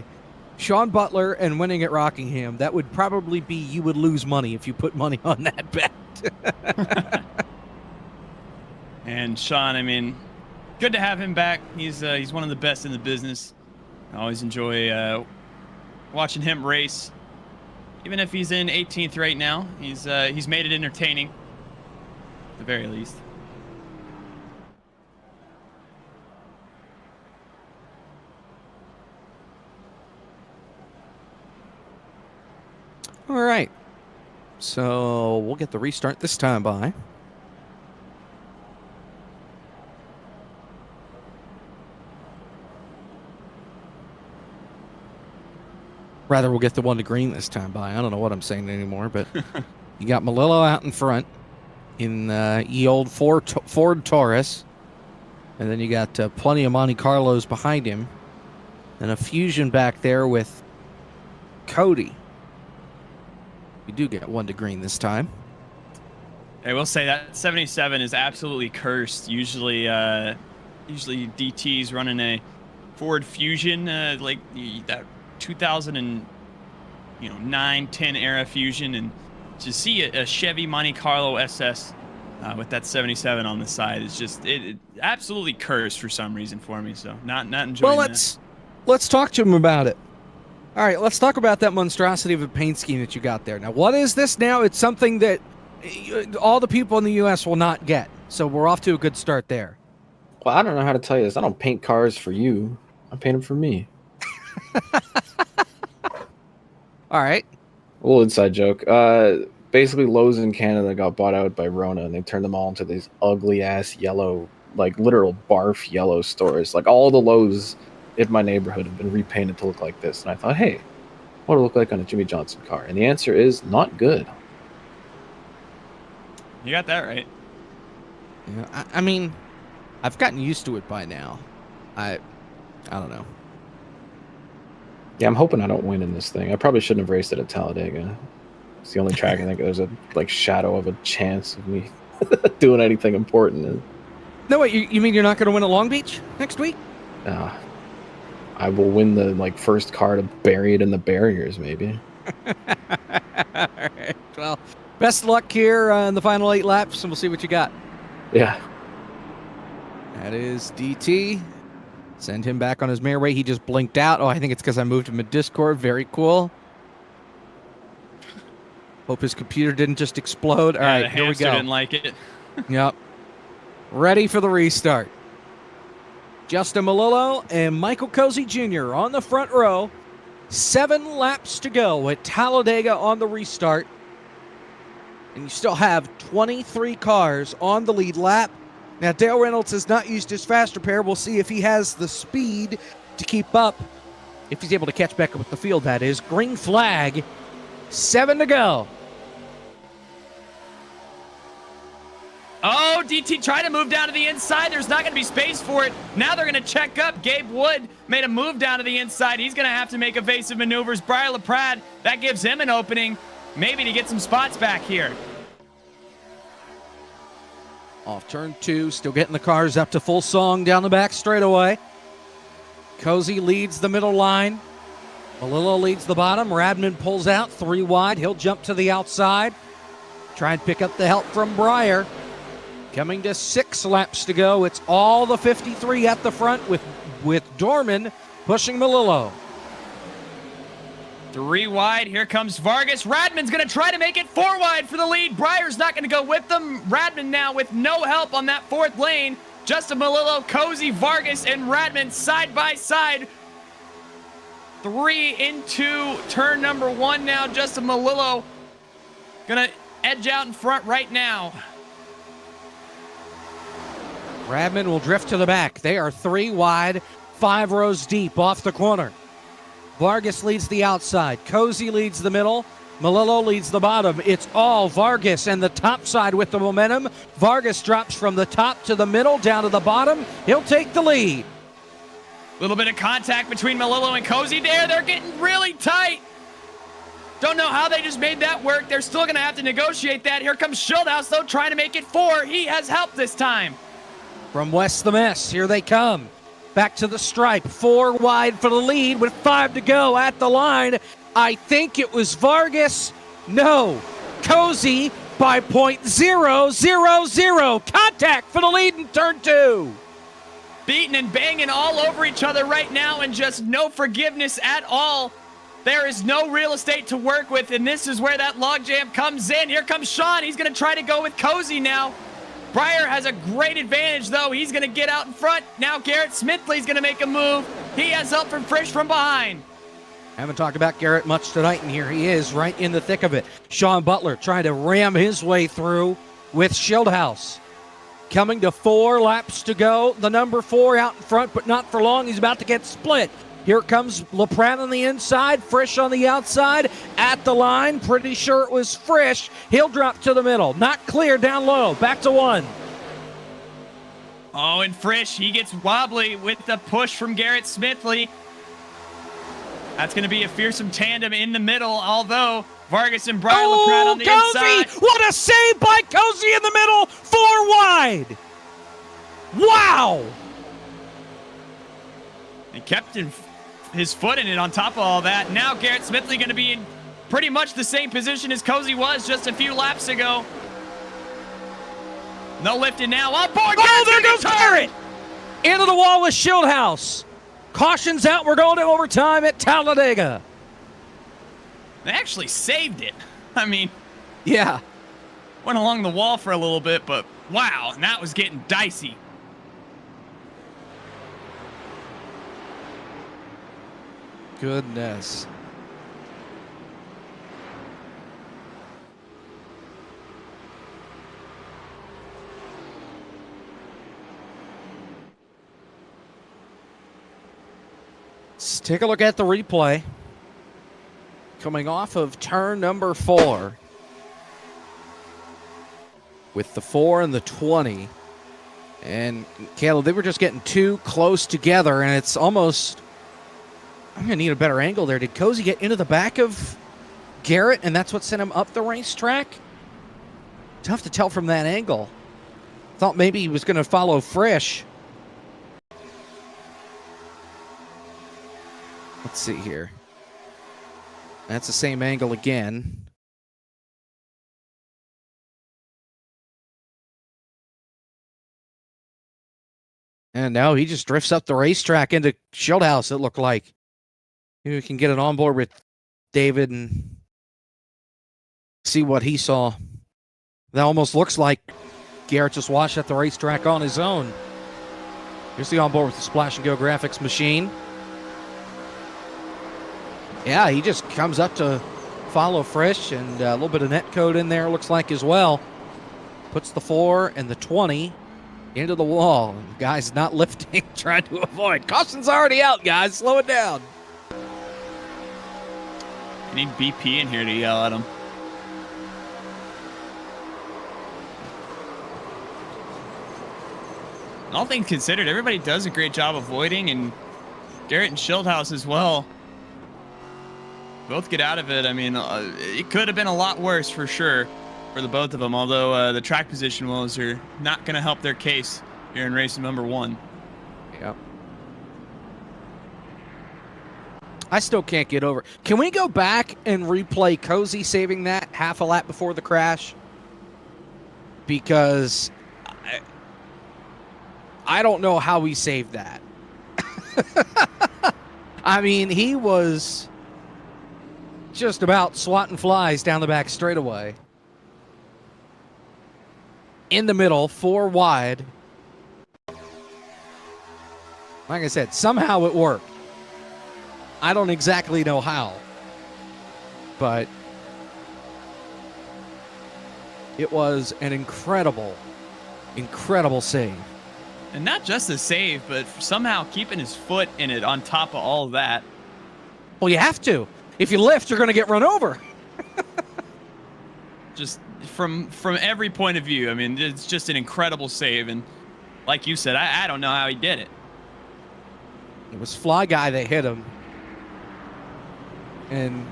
Sean Butler and winning at Rockingham, that would probably be, you would lose money if you put money on that bet. And Sean, I mean, good to have him back. He's one of the best in the business. I always enjoy watching him race. Even if he's in 18th right now, he's made it entertaining, at the very least. All right. So we'll get the restart this time by. Rather, we'll get the one to green this time by. I don't know what I'm saying anymore, but you got Melillo out in front in old Ford Taurus. And then you got plenty of Monte Carlos behind him. And a Fusion back there with Cody. We do get one to green this time. I will say that 77 is absolutely cursed. Usually DT's running a Ford Fusion, like that 2009, 10 era Fusion, and to see a Chevy Monte Carlo SS with that 77 on the side is just it absolutely cursed for some reason for me. So not enjoying. Well, let's talk to him about it. All right, let's talk about that monstrosity of a paint scheme that you got there. Now, what is this now? It's something that all the people in the U.S. will not get. So we're off to a good start there. Well, I don't know how to tell you this. I don't paint cars for you. I paint them for me. All right. A little inside joke. Basically, Lowe's in Canada got bought out by Rona, and they turned them all into these ugly-ass yellow, like literal barf yellow stores. Like all the Lowe's in my neighborhood have been repainted to look like this. And I thought, hey, what would it look like on a Jimmy Johnson car? And the answer is not good. You got that right. Yeah, I mean, I've gotten used to it by now. I don't know. Yeah, I'm hoping I don't win in this thing. I probably shouldn't have raced it at Talladega. It's the only track I think there's a shadow of a chance of me doing anything important. No, wait, you mean you're not going to win at Long Beach next week? I will win the first car to bury it in the barriers, maybe. All right. Well, best luck here in the final 8 laps, and we'll see what you got. Yeah. That is DT. Send him back on his merry way. He just blinked out. Oh, I think it's because I moved him to Discord. Very cool. Hope his computer didn't just explode. All right, the here we go. Didn't like it. Yep. Ready for the restart. Justin Melillo and Michael Cozy Jr. on the front row. 7 laps to go at Talladega on the restart. And you still have 23 cars on the lead lap. Now, Dale Reynolds has not used his faster pair. We'll see if he has the speed to keep up. If he's able to catch back up with the field, that is. Green flag. 7 to go. Oh, DT tried to move down to the inside. There's not going to be space for it. Now they're going to check up. Gabe Wood made a move down to the inside. He's going to have to make evasive maneuvers. Brian LaPrade, that gives him an opening, maybe to get some spots back here. Off turn 2, still getting the cars up to full song down the back straightaway. Cozy leads the middle line. Melillo leads the bottom. Radman pulls out 3 wide. He'll jump to the outside. Try and pick up the help from Breyer. Coming to 6 laps to go. It's all the 53 at the front with Dorman pushing Melillo. 3 wide. Here comes Vargas. Radman's going to try to make it 4 wide for the lead. Breyer's not going to go with them. Radman now with no help on that 4th lane. Justin Melillo, Cozy, Vargas, and Radman side by side. 3 into turn number 1 now. Justin Melillo going to edge out in front right now. Radman will drift to the back. They are 3 wide, 5 rows deep off the corner. Vargas leads the outside. Cozy leads the middle. Melillo leads the bottom. It's all Vargas and the top side with the momentum. Vargas drops from the top to the middle, down to the bottom. He'll take the lead. Little bit of contact between Melillo and Cozy there. They're getting really tight. Don't know how they just made that work. They're still going to have to negotiate that. Here comes Schildhaus, though, trying to make it 4. He has help this time. From West the Mess, here they come. Back to the stripe, 4 wide for the lead with 5 to go at the line. I think it was Vargas. No, Cozy by .000. Contact for the lead in turn 2. Beating and banging all over each other right now and just no forgiveness at all. There is no real estate to work with, and this is where that logjam comes in. Here comes Sean. He's going to try to go with Cozy now. Breyer has a great advantage, though. He's going to get out in front. Now Garrett Smithley's going to make a move. He has help from Frisch from behind. Haven't talked about Garrett much tonight, and here he is right in the thick of it. Sean Butler trying to ram his way through with Schildhaus. Coming to 4 laps to go. The number 4 out in front, but not for long. He's about to get split. Here comes LaPrade on the inside, Frisch on the outside, at the line. Pretty sure it was Frisch. He'll drop to the middle. Not clear down low. Back to 1. Oh, and Frisch, he gets wobbly with the push from Garrett Smithley. That's going to be a fearsome tandem in the middle, although Vargas and Brian LaPrade on the Cozy! inside. What a save by Cozy in the middle! 4 wide! Wow! He kept his foot in it on top of all that. Now Garrett Smithley going to be in pretty much the same position as Cozy was just a few laps ago. No lifting now. On board. Oh, there goes Garrett! Into the wall with Schildhaus. Caution's out. We're going to overtime at Talladega. They actually saved it. I mean, yeah. Went along the wall for a little bit, but wow, and that was getting dicey. Goodness. Let's take a look at the replay. Coming off of turn number 4. With the 4 and the 20. And Caleb, they were just getting too close together, and it's almost, I'm going to need a better angle there. Did Cozy get into the back of Garrett, and that's what sent him up the racetrack? Tough to tell from that angle. Thought maybe he was going to follow Frisch. Let's see here. That's the same angle again. And now he just drifts up the racetrack into Schildhouse, it looked like. Maybe we can get it on board with David and see what he saw. That almost looks like Garrett just watched at the racetrack on his own. Here's the onboard with the Splash and Go graphics machine. Yeah, he just comes up to follow Frisch, and a little bit of net code in there, looks like, as well. Puts the 4 and the 20 into the wall. The guy's not lifting, trying to avoid. Caution's already out, guys. Slow it down. I need BP in here to yell at him. All things considered, everybody does a great job avoiding, and Garrett and Schildhouse as well. Both get out of it. I mean, it could have been a lot worse for sure for the both of them, although the track position woes are not going to help their case here in race number 1. Yep. I still can't get over. Can we go back and replay Cozy saving that half a lap before the crash? Because I don't know how he saved that. I mean, he was just about swatting flies down the back straightaway. In the middle, 4 wide. Like I said, somehow it worked. I don't exactly know how, but it was an incredible, incredible save. And not just a save, but somehow keeping his foot in it on top of all of that. Well, you have to. If you lift, you're going to get run over. Just from every point of view, I mean, it's just an incredible save. And like you said, I don't know how he did it. It was Fly Guy that hit him. And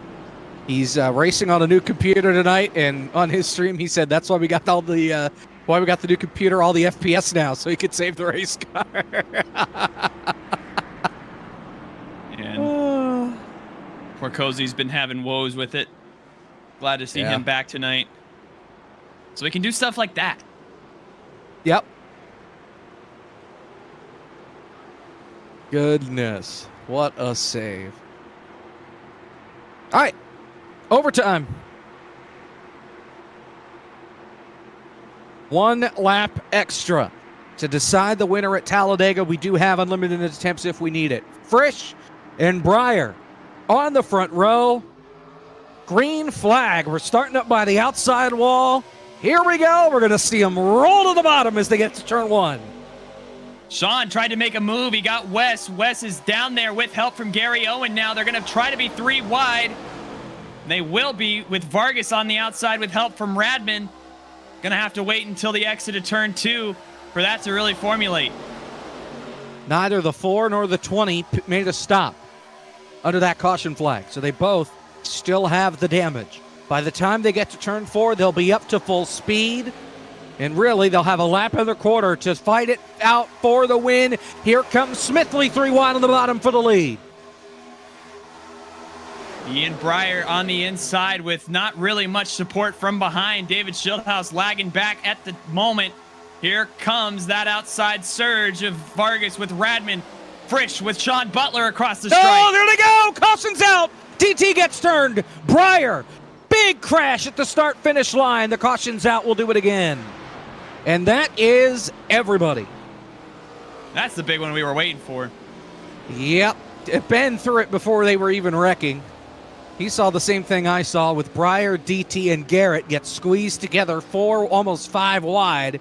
he's racing on a new computer tonight. And on his stream, he said that's why we got all the new computer, all the FPS now, so he could save the race car. And poor Cozy's been having woes with it. Glad to see him back tonight. So we can do stuff like that. Yep. Goodness. What a save. All right. Overtime. 1 lap extra to decide the winner at Talladega. We do have unlimited attempts if we need it. Frisch and Breyer on the front row. Green flag. We're starting up by the outside wall. Here we go. We're going to see them roll to the bottom as they get to turn 1. Sean tried to make a move. He got Wes. Wes is down there with help from Gary Owen now. They're going to try to be 3 wide. They will be with Vargas on the outside with help from Radman. Going to have to wait until the exit of turn 2 for that to really formulate. Neither the 4 nor the 20 made a stop under that caution flag. So they both still have the damage. By the time they get to turn 4, they'll be up to full speed. And really, they'll have a lap and a quarter to fight it out for the win. Here comes Smithley, 3 wide on the bottom for the lead. Ian Breyer on the inside with not really much support from behind. David Schildhouse lagging back at the moment. Here comes that outside surge of Vargas with Radman. Frisch with Sean Butler across the strike. Oh, there they go! Caution's out! DT gets turned. Breyer, big crash at the start-finish line. The caution's out. We'll do it again. And that is everybody. That's the big one we were waiting for. Yep. Ben threw it before they were even wrecking. He saw the same thing I saw with Breyer, DT, and Garrett get squeezed together 4, almost 5 wide.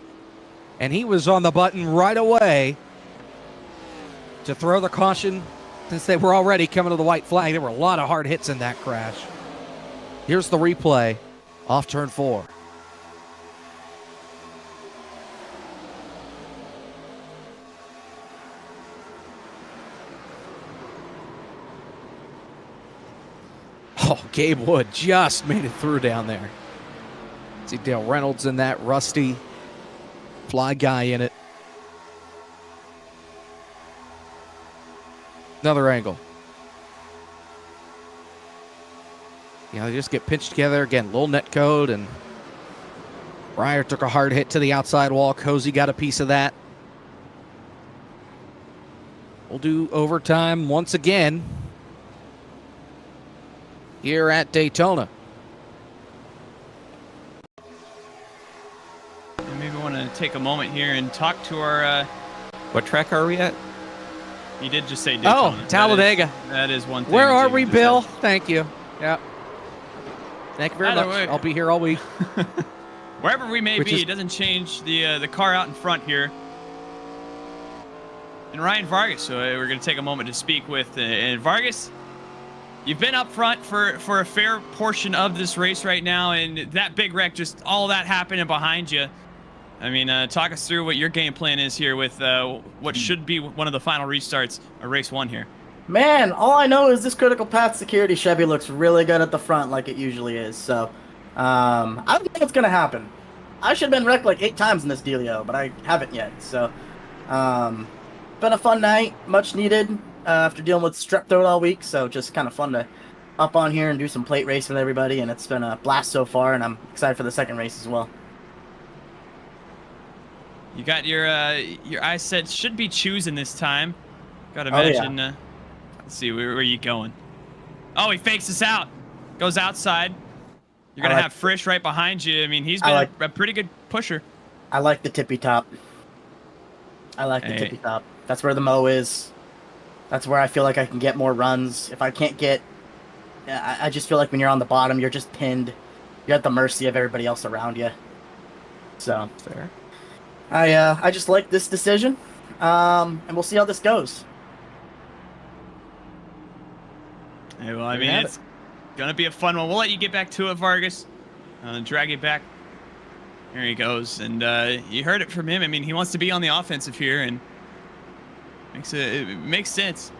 And he was on the button right away to throw the caution since they were already coming to the white flag. There were a lot of hard hits in that crash. Here's the replay off turn 4. Gabe Wood just made it through down there. See Dale Reynolds in that, Rusty, Fly Guy in it. Another angle. They just get pinched together. Again, little net code, and Breyer took a hard hit to the outside wall. Cozy got a piece of that. We'll do overtime once again here at Daytona. And maybe want to take a moment here and talk to our... what track are we at? You did just say Daytona. Oh, Talladega. That is one thing. Where are to we, just Bill? have. Thank you. Yeah. Thank you very Either much. way. I'll be here all week. Wherever we may Which be, is- it doesn't change the car out in front here. And Ryan Vargas, so we're going to take a moment to speak with. And Vargas, you've been up front for a fair portion of this race right now, and that big wreck, just all that happening behind you. I mean, talk us through what your game plan is here with what should be one of the final restarts of race 1 here. Man, all I know is this critical path security Chevy looks really good at the front like it usually is, so I don't think it's going to happen. I should have been wrecked like 8 times in this dealio, but I haven't yet, so been a fun night, much needed after dealing with strep throat all week, so just kind of fun to up on here and do some plate race with everybody, and it's been a blast so far, and I'm excited for the second race as well. You got your eyes set, should be choosing this time. Gotta Oh, yeah. imagine. Let's see, where are you going? Oh, he fakes us out. Goes outside. You're gonna I like have Frisch right behind you. I mean, he's been a pretty good pusher. I like the tippy top. I like the Hey. tippy top. That's where the Mo is. That's where I feel like I can get more runs. If I can't get... I just feel like when you're on the bottom, you're just pinned. You're at the mercy of everybody else around you. So, Fair. I just like this decision. And we'll see how this goes. Hey, well, I There mean, you have it's gonna be a fun one. We'll let you get back to it, Vargas. Drag it back. There he goes, and you heard it from him. I mean, he wants to be on the offensive here, and it makes sense.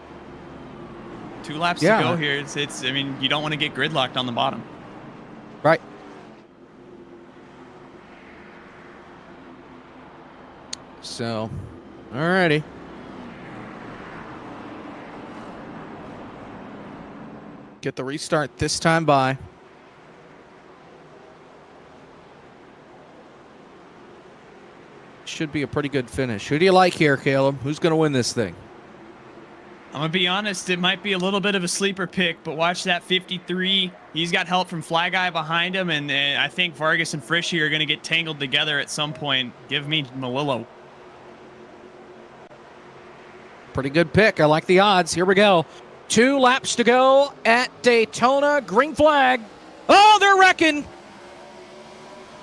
2 laps Yeah. to go here. It's. I mean, you don't want to get gridlocked on the bottom. Right. So, alrighty. Get the restart this time by. Should be a pretty good finish. Who do you like here, Caleb? Who's going to win this thing? I'm gonna be honest, it might be a little bit of a sleeper pick, but watch that 53. He's got help from Fly Guy behind him, and I think Vargas and Frischi are gonna get tangled together at some point. Give me Malillo. Pretty good pick. I like the odds. Here we go. 2 laps to go at Daytona. Green flag. Oh, they're wrecking.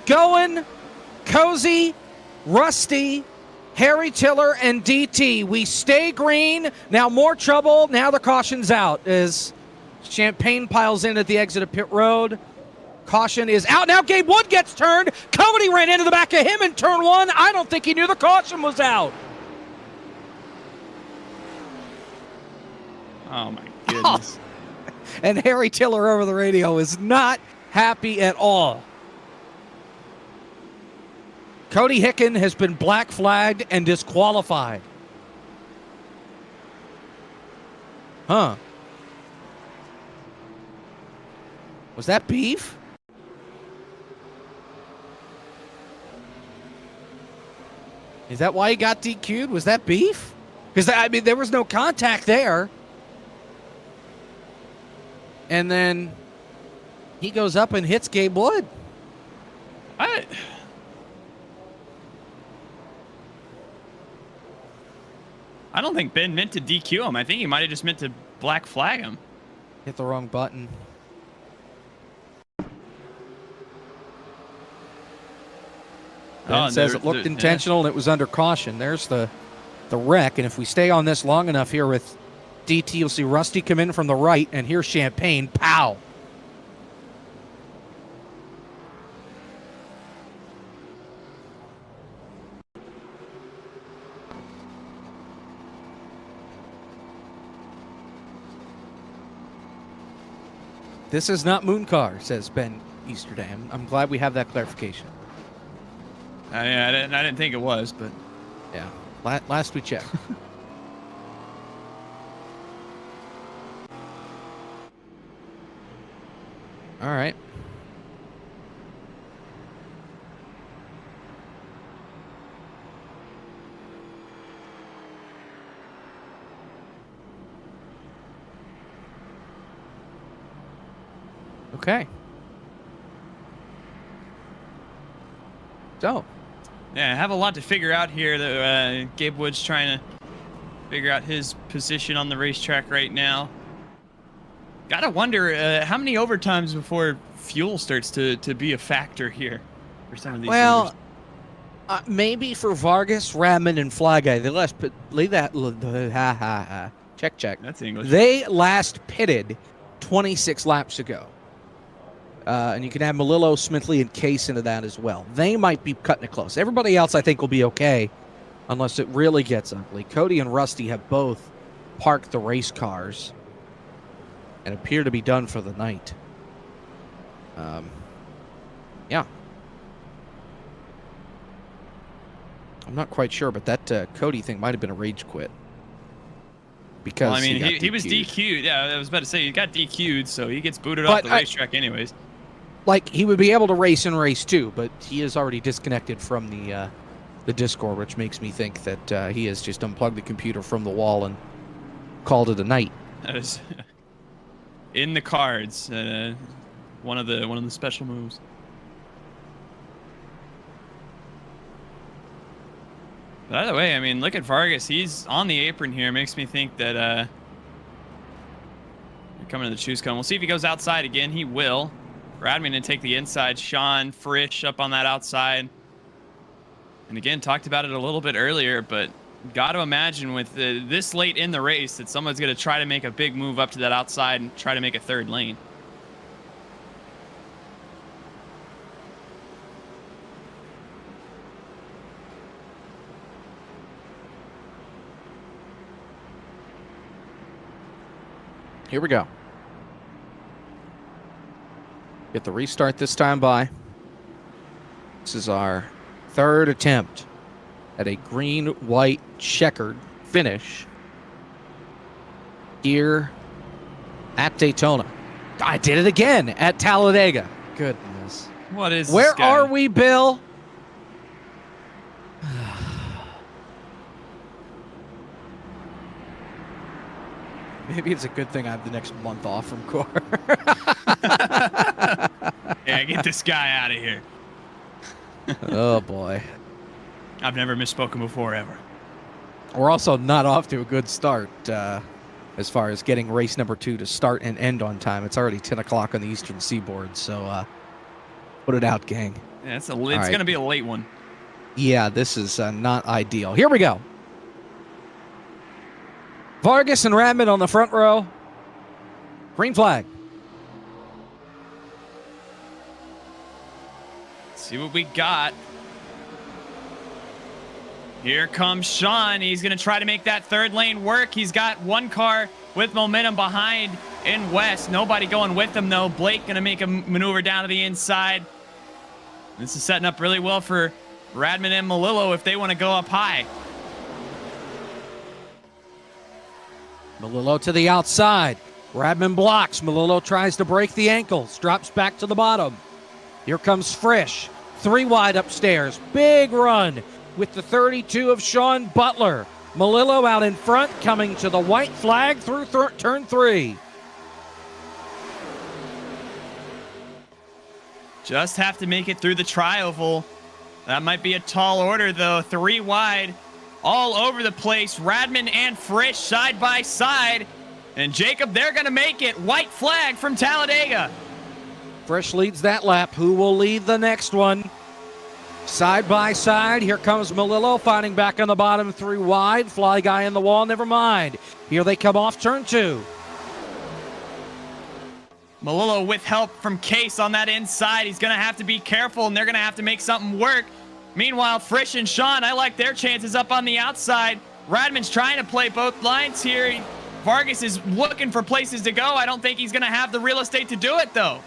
Going, Cozy, Rusty, Harry Tiller, and DT. We stay green. Now more trouble. Now the caution's out as Champagne piles in at the exit of pit road. Caution is out. Now Gabe Wood gets turned. Cody ran into the back of him in turn 1. I don't think he knew the caution was out. Oh my goodness. And Harry Tiller over the radio is not happy at all. Cody Hicken has been black flagged and disqualified. Huh. Was that beef? Is that why he got DQ'd? Was that beef? Because, I mean, there was no contact there. And then he goes up and hits Gabe Wood. I don't think Ben meant to DQ him. I think he might have just meant to black flag him. Hit the wrong button. Ben says it looked intentional and it was under caution. There's the wreck. And if we stay on this long enough here with DT, you'll see Rusty come in from the right, and here's Champagne. Pow! This is not Mooncar, says Ben Easterdam. I'm glad we have that clarification. I didn't think it was, but Yeah, last we checked. All right. Okay. So, yeah, I have a lot to figure out here. That Gabe Wood's trying to figure out his position on the racetrack right now. Gotta wonder how many overtimes before fuel starts to be a factor here for some of these leaders. Maybe for Vargas, Radman, and Fly Guy, leave that. Check. That's English. They last pitted 26 laps ago. And you can add Melillo, Smithley, and Case into that as well. They might be cutting it close. Everybody else, I think, will be okay unless it really gets ugly. Cody and Rusty have both parked the race cars and appear to be done for the night. Yeah. I'm not quite sure, but that Cody thing might have been a rage quit. Because well, I mean, he was DQ'd. Yeah, I was about to say, he got DQ'd, so he gets booted off the racetrack anyways. Like, he would be able to race in race 2, but he is already disconnected from the Discord, which makes me think that he has just unplugged the computer from the wall and called it a night. That is in the cards. One of the special moves. By the way, I mean, look at Vargas. He's on the apron here. Makes me think that you're coming to the choose cone. We'll see if he goes outside again. He will. Radman to take the inside. Sean Frisch up on that outside. And again, talked about it a little bit earlier, but got to imagine with this late in the race that someone's going to try to make a big move up to that outside and try to make a third lane. Here we go. Get the restart this time by. This is our third attempt at a green-white checkered finish here at Daytona. I did it again at Talladega. Goodness. What is Where this guy? are we, Bill? Maybe it's a good thing I have the next month off from core. Yeah, get this guy out of here. Oh, boy. I've never misspoken before, ever. We're also not off to a good start as far as getting race number 2 to start and end on time. It's already 10 o'clock on the Eastern Seaboard, so put it out, gang. Yeah, it's going to be a late one. Yeah, this is not ideal. Here we go. Vargas and Radman on the front row. Green flag. Let's see what we got. Here comes Sean. He's going to try to make that third lane work. He's got one car with momentum behind in West. Nobody going with him, though. Blake going to make a maneuver down to the inside. This is setting up really well for Radman and Melillo if they want to go up high. Melillo to the outside. Radman blocks. Melillo tries to break the ankles. Drops back to the bottom. Here comes Frisch. 3 wide upstairs. Big run with the 32 of Sean Butler. Melillo out in front, coming to the white flag through turn 3. Just have to make it through the tri-oval. That might be a tall order, though. 3 wide. All over the place. Radman and Frisch side by side. And Jacob, they're going to make it. White flag from Talladega. Frisch leads that lap. Who will lead the next one? Side by side. Here comes Melillo fighting back on the bottom 3 wide. Fly Guy in the wall. Never mind. Here they come off turn 2. Melillo with help from Case on that inside. He's going to have to be careful, and they're going to have to make something work. Meanwhile, Frisch and Sean, I like their chances up on the outside. Radman's trying to play both lines here. Vargas is looking for places to go. I don't think he's going to have the real estate to do it, though.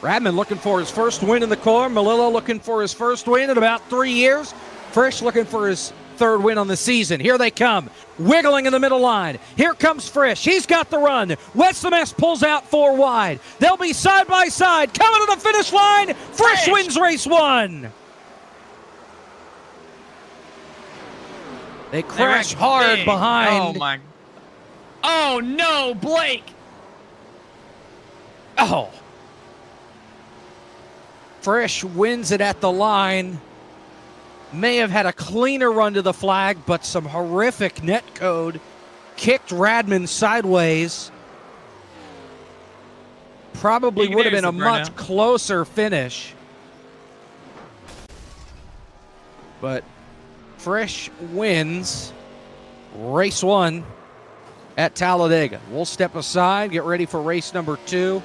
Radman looking for his first win in the car. Melillo looking for his first win in about 3 years. Frisch looking for his third win on the season. Here they come, wiggling in the middle line. Here comes Frisch. He's got the run. Wetzemes pulls out 4 wide. They'll be side by side. Coming to the finish line. Frisch wins race 1. They crash hard behind. Oh, my. Oh, no, Blake. Oh. Frisch wins it at the line. May have had a cleaner run to the flag, but some horrific net code kicked Radman sideways. Probably would have been a much closer finish. But Frisch wins race 1 at Talladega. We'll step aside, get ready for race number 2.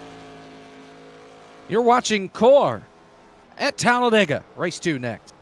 You're watching Core at Talladega. Race 2 next.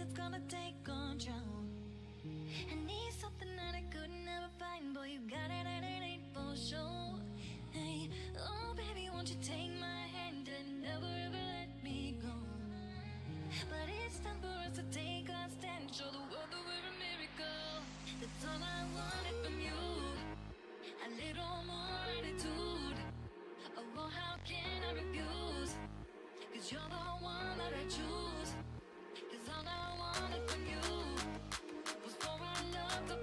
that's gonna take control. I need something that I could never find, boy, you got it and it ain't for sure. Hey, oh baby, won't you take my hand and never ever let me go? But it's time for us to take our stand, show the world that we're a miracle. That's all I wanted from you, a little more attitude. Oh, how can I refuse? 'Cause you're the one that I choose. 'Cause all I wanted from you was for our love to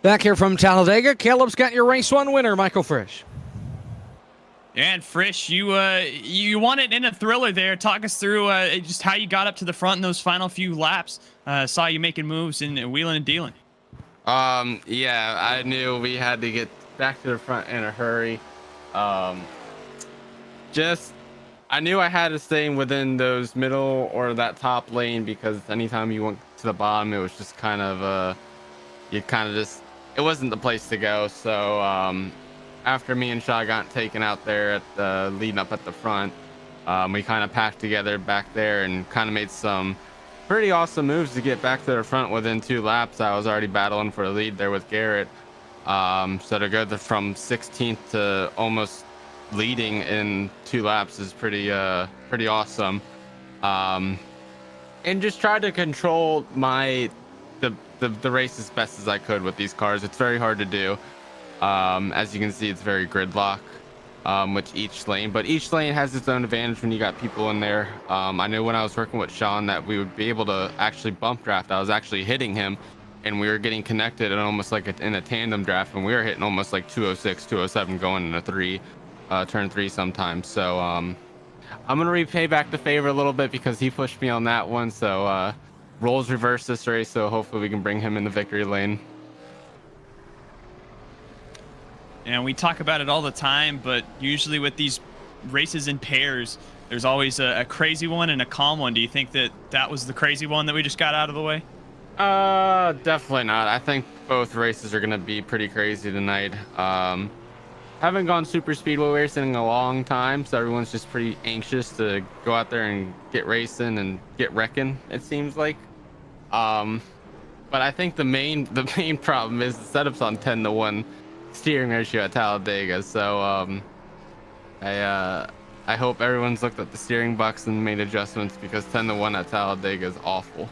Back here from Talladega, Caleb's got your race 1 winner, Michael Frisch. And Frisch, you won it in a thriller there. Talk us through just how you got up to the front in those final few laps. Saw you making moves and wheeling and dealing. Yeah, I knew we had to get back to the front in a hurry. I knew I had to stay within those middle or that top lane, because anytime you went to the bottom, it was just kind of it wasn't the place to go. So after me and Shaw got taken out there at the leading up at the front, we kind of packed together back there and kind of made some pretty awesome moves to get back to the front within 2 laps. I was already battling for the lead there with Garrett. So to go from 16th to almost leading in 2 laps is pretty awesome. And just tried to control the race as best as I could with these cars. It's very hard to do. As you can see, it's very gridlock with each lane, but each lane has its own advantage when you got people in there. I knew when I was working with Sean that we would be able to actually bump draft. I was actually hitting him, and we were getting connected and almost like in a tandem draft, and we were hitting almost like 206, 207 going in a turn 3 sometimes. So I'm gonna repay back the favor a little bit because he pushed me on that one. So roles reverse this race, so hopefully we can bring him in the victory lane. And we talk about it all the time, but usually with these races in pairs, there's always a crazy one and a calm one. Do you think that was the crazy one that we just got out of the way? Definitely not. I think both races are gonna be pretty crazy tonight. Haven't gone super speedway racing in a long time, so everyone's just pretty anxious to go out there and get racing and get wrecking, it seems like. But I think the main problem is the setup's on 10-to-1 steering ratio at Talladega. So I hope everyone's looked at the steering box and made adjustments, because 10-to-1 at Talladega is awful.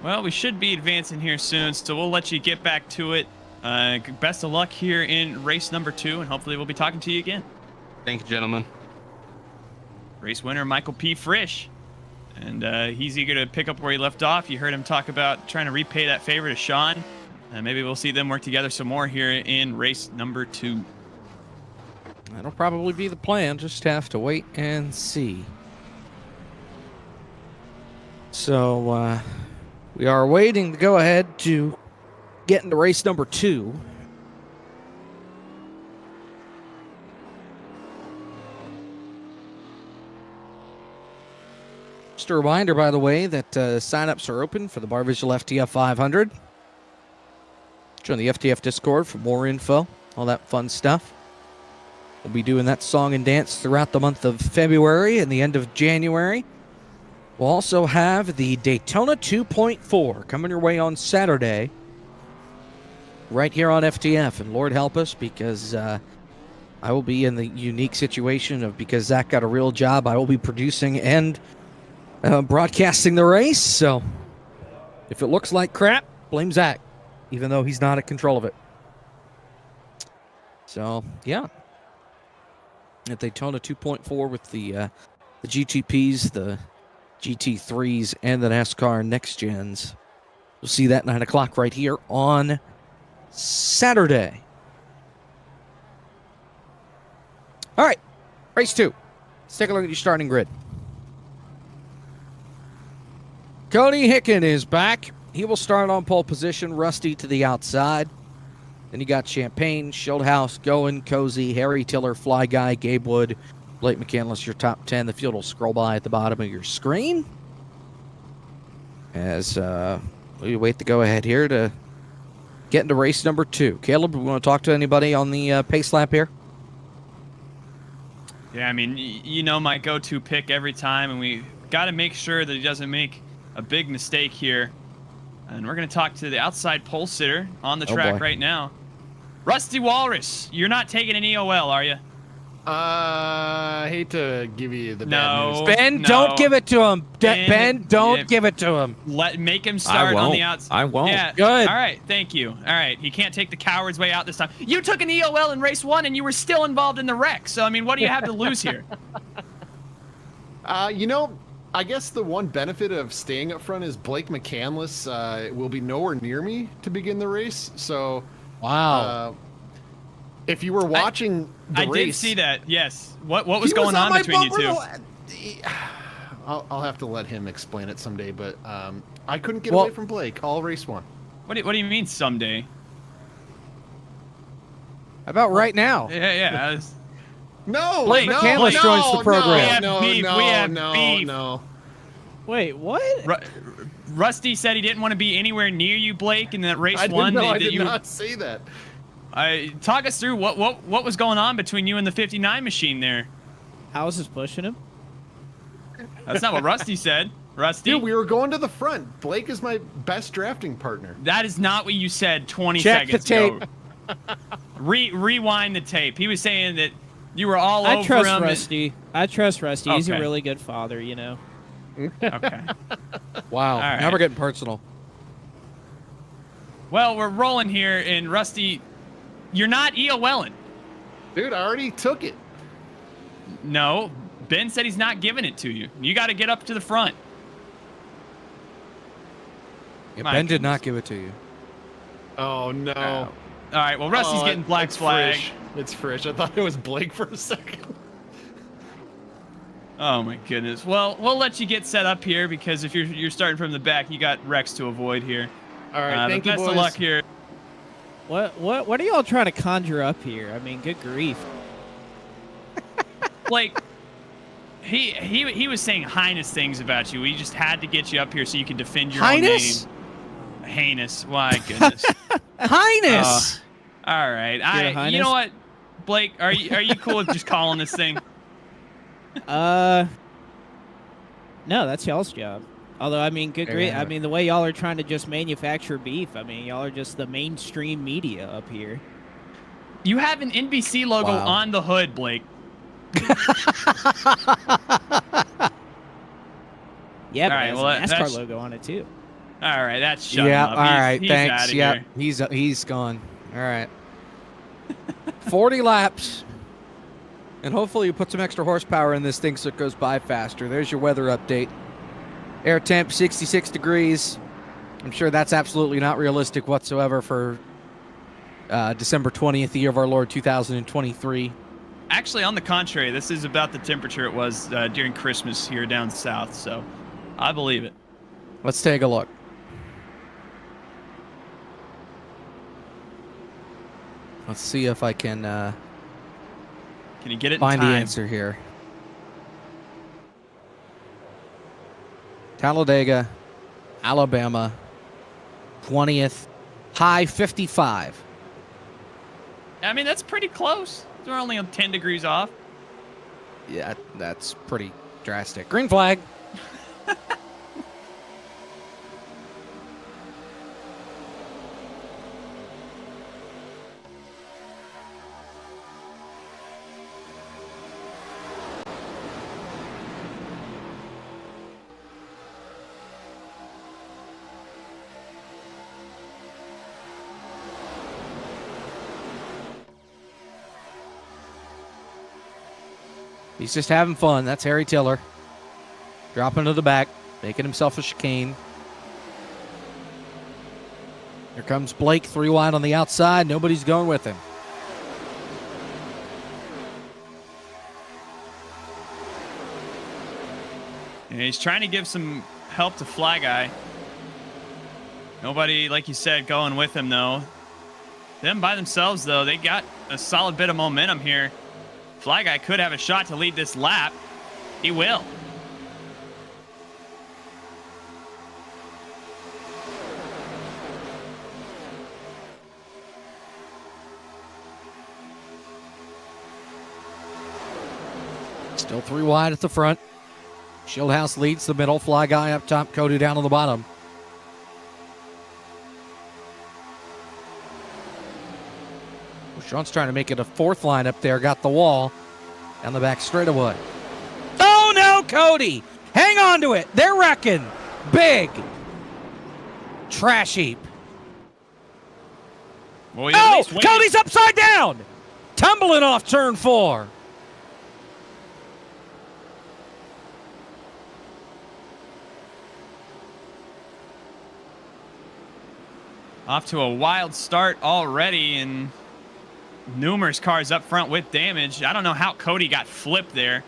Well, we should be advancing here soon, so we'll let you get back to it. Best of luck here in race number 2, and hopefully we'll be talking to you again. Thank you, gentlemen. Race winner Michael P. Frisch, and he's eager to pick up where he left off. You heard him talk about trying to repay that favor to Sean. Maybe we'll see them work together some more here in race number 2. That'll probably be the plan. Just have to wait and see. So we are waiting to go ahead to get into race number 2. Just a reminder, by the way, that signups are open for the Bar Visual FTF 500. Join the FTF Discord for more info, all that fun stuff. We'll be doing that song and dance throughout the month of February and the end of January. We'll also have the Daytona 2.4 coming your way on Saturday, right here on FTF. And Lord help us, because I will be in the unique situation of, because Zach got a real job, I will be producing and broadcasting the race. So if it looks like crap, blame Zach, even though he's not in control of it. So, yeah. At Daytona 2.4 with the GTPs, the GT3s, and the NASCAR Next Gens. You'll see that 9 o'clock right here on Saturday. All right, race 2. Let's take a look at your starting grid. Cody Hicken is back. He will start on pole position. Rusty to the outside. Then you got Champagne, Schildhouse, Goen, Cozy, Harry Tiller, Fly Guy, Gabe Wood, Blake McCandless, your top 10. The field will scroll by at the bottom of your screen. As we wait to go ahead here to get into race number 2. Caleb, we want to talk to anybody on the pace lap here? Yeah, I mean, you know my go-to pick every time, and we got to make sure that he doesn't make a big mistake here. And we're going to talk to the outside pole sitter on the track right now. Rusty Walrus, you're not taking an EOL, are you? I hate to give you the bad news. Ben, don't give it to him. Ben, don't give it to him. Make him start on the outside. I won't. Yeah. Good. All right. Thank you. All right. He can't take the coward's way out this time. You took an EOL in race 1, and you were still involved in the wreck. So, I mean, what do you have to lose here? You know, I guess the one benefit of staying up front is Blake McCandless will be nowhere near me to begin the race. So, Wow. If you were watching the race, I did see that. Yes. What was going on between you two? I'll have to let him explain it someday. But I couldn't get away from Blake all race one. What do you mean someday? How about right now? Yeah. No, Blake McCandless joins the program. We have beef. No. Wait, what? Rusty said he didn't want to be anywhere near you, Blake, in that race one. I did not say that. Talk us through what was going on between you and the 59 machine there. I was just pushing him. That's not what Rusty said. Rusty? Dude, we were going to the front. Blake is my best drafting partner. That is not what you said 20 Check seconds the tape. ago. Rewind the tape. He was saying that you were all over him. I trust Rusty. He's a Okay. really good father, you know. Okay. Wow. All right. Now we're getting personal. Well, we're rolling here, and Rusty, you're not EOLing. Dude, I already took it. No. Ben said he's not giving it to you. You got to get up to the front. Yeah, My Ben did goodness. not give it to you. Oh, no. All right, well, Rusty's getting black it's flag. Frisch. It's Frisch. I thought it was Blake for a second. Oh, my goodness. Well, we'll let you get set up here because if you're starting from the back, you got Rex to avoid here. All right, thank you, best boys. of luck here. What are y'all trying to conjure up here? I mean, good grief. Blake, he was saying heinous things about you. We just had to get you up here so you can defend your Highness? own name. Heinous? My goodness. Highness! All right. Your You Highness? know what, Blake? Are you cool with just calling this thing? No, that's y'all's job. Although, I mean, good grief. Yeah. I mean, the way y'all are trying to just manufacture beef, I mean, y'all are just the mainstream media up here. You have an NBC logo Wow. on the hood, Blake. Yeah, but All right, it has well, a NASCAR that's- logo on it, too. All right, that's shut Yeah, up. all right, He's thanks. outta Yeah, here. he's gone. All right. 40 laps. And hopefully you put some extra horsepower in this thing so it goes by faster. There's your weather update. Air temp 66 degrees. I'm sure that's absolutely not realistic whatsoever for December 20th, the year of our Lord 2023. Actually, on the contrary, this is about the temperature it was during Christmas here down south, so I believe it. Let's take a look. Let's see if I can Can you get it in find the time? answer here. Talladega, Alabama, 20th, high 55. I mean, that's pretty close. We're only on 10 degrees off. Yeah, that's pretty drastic. Green flag. He's just having fun. That's Harry Tiller. Dropping to the back, making himself a chicane. Here comes Blake, 3 wide on the outside. Nobody's going with him. And he's trying to give some help to Fly Guy. Nobody, like you said, going with him, though. Them by themselves, though, they got a solid bit of momentum here. Fly Guy could have a shot to lead this lap. He will. Still 3 wide at the front. Shieldhouse leads the middle. Fly Guy up top. Cody down on the bottom. Sean's trying to make it a 4th line up there. Got the wall. Down the back straightaway. Oh, no, Cody. Hang on to it. They're wrecking. Big. Trash heap. Well, Oh, Cody's upside down. Tumbling off turn 4. Off to a wild start already, and numerous cars up front with damage. I don't know how Cody got flipped there.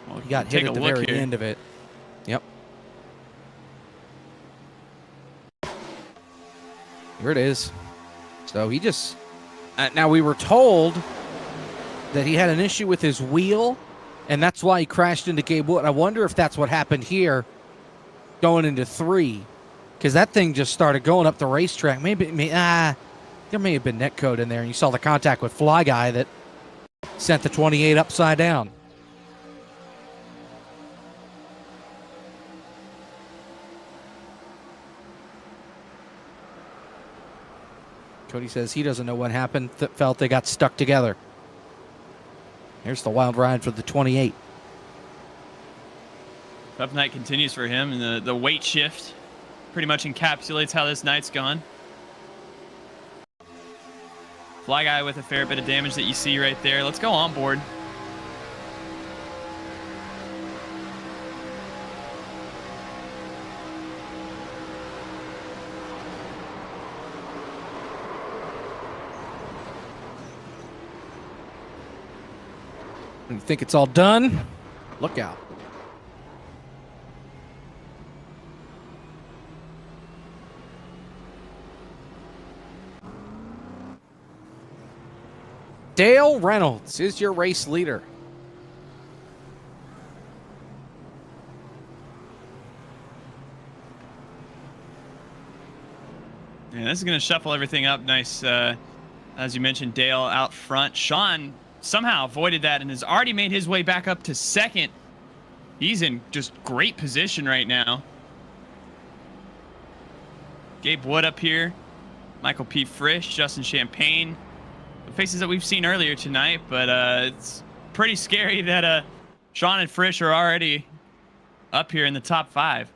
Well, He got hit at the very end of it. Yep. Here it is. So he just... now, we were told that he had an issue with his wheel, and that's why he crashed into Gabe Wood. I wonder if that's what happened here going into 3, because that thing just started going up the racetrack. Maybe there may have been netcode in there, and you saw the contact with Fly Guy that sent the 28 upside down. Cody says he doesn't know what happened. Felt they got stuck together. Here's the wild ride for the 28. Tough night continues for him, and the weight shift pretty much encapsulates how this night's gone. Fly Guy with a fair bit of damage that you see right there. Let's go on board. When you think it's all done, look out. Dale Reynolds is your race leader. Yeah, this is going to shuffle everything up nice. As you mentioned, Dale out front. Sean somehow avoided that and has already made his way back up to second. He's in just great position right now. Gabe Wood up here. Michael P. Frisch, Justin Champagne. The faces that we've seen earlier tonight, but it's pretty scary that Sean and Frisch are already up here in the top 5.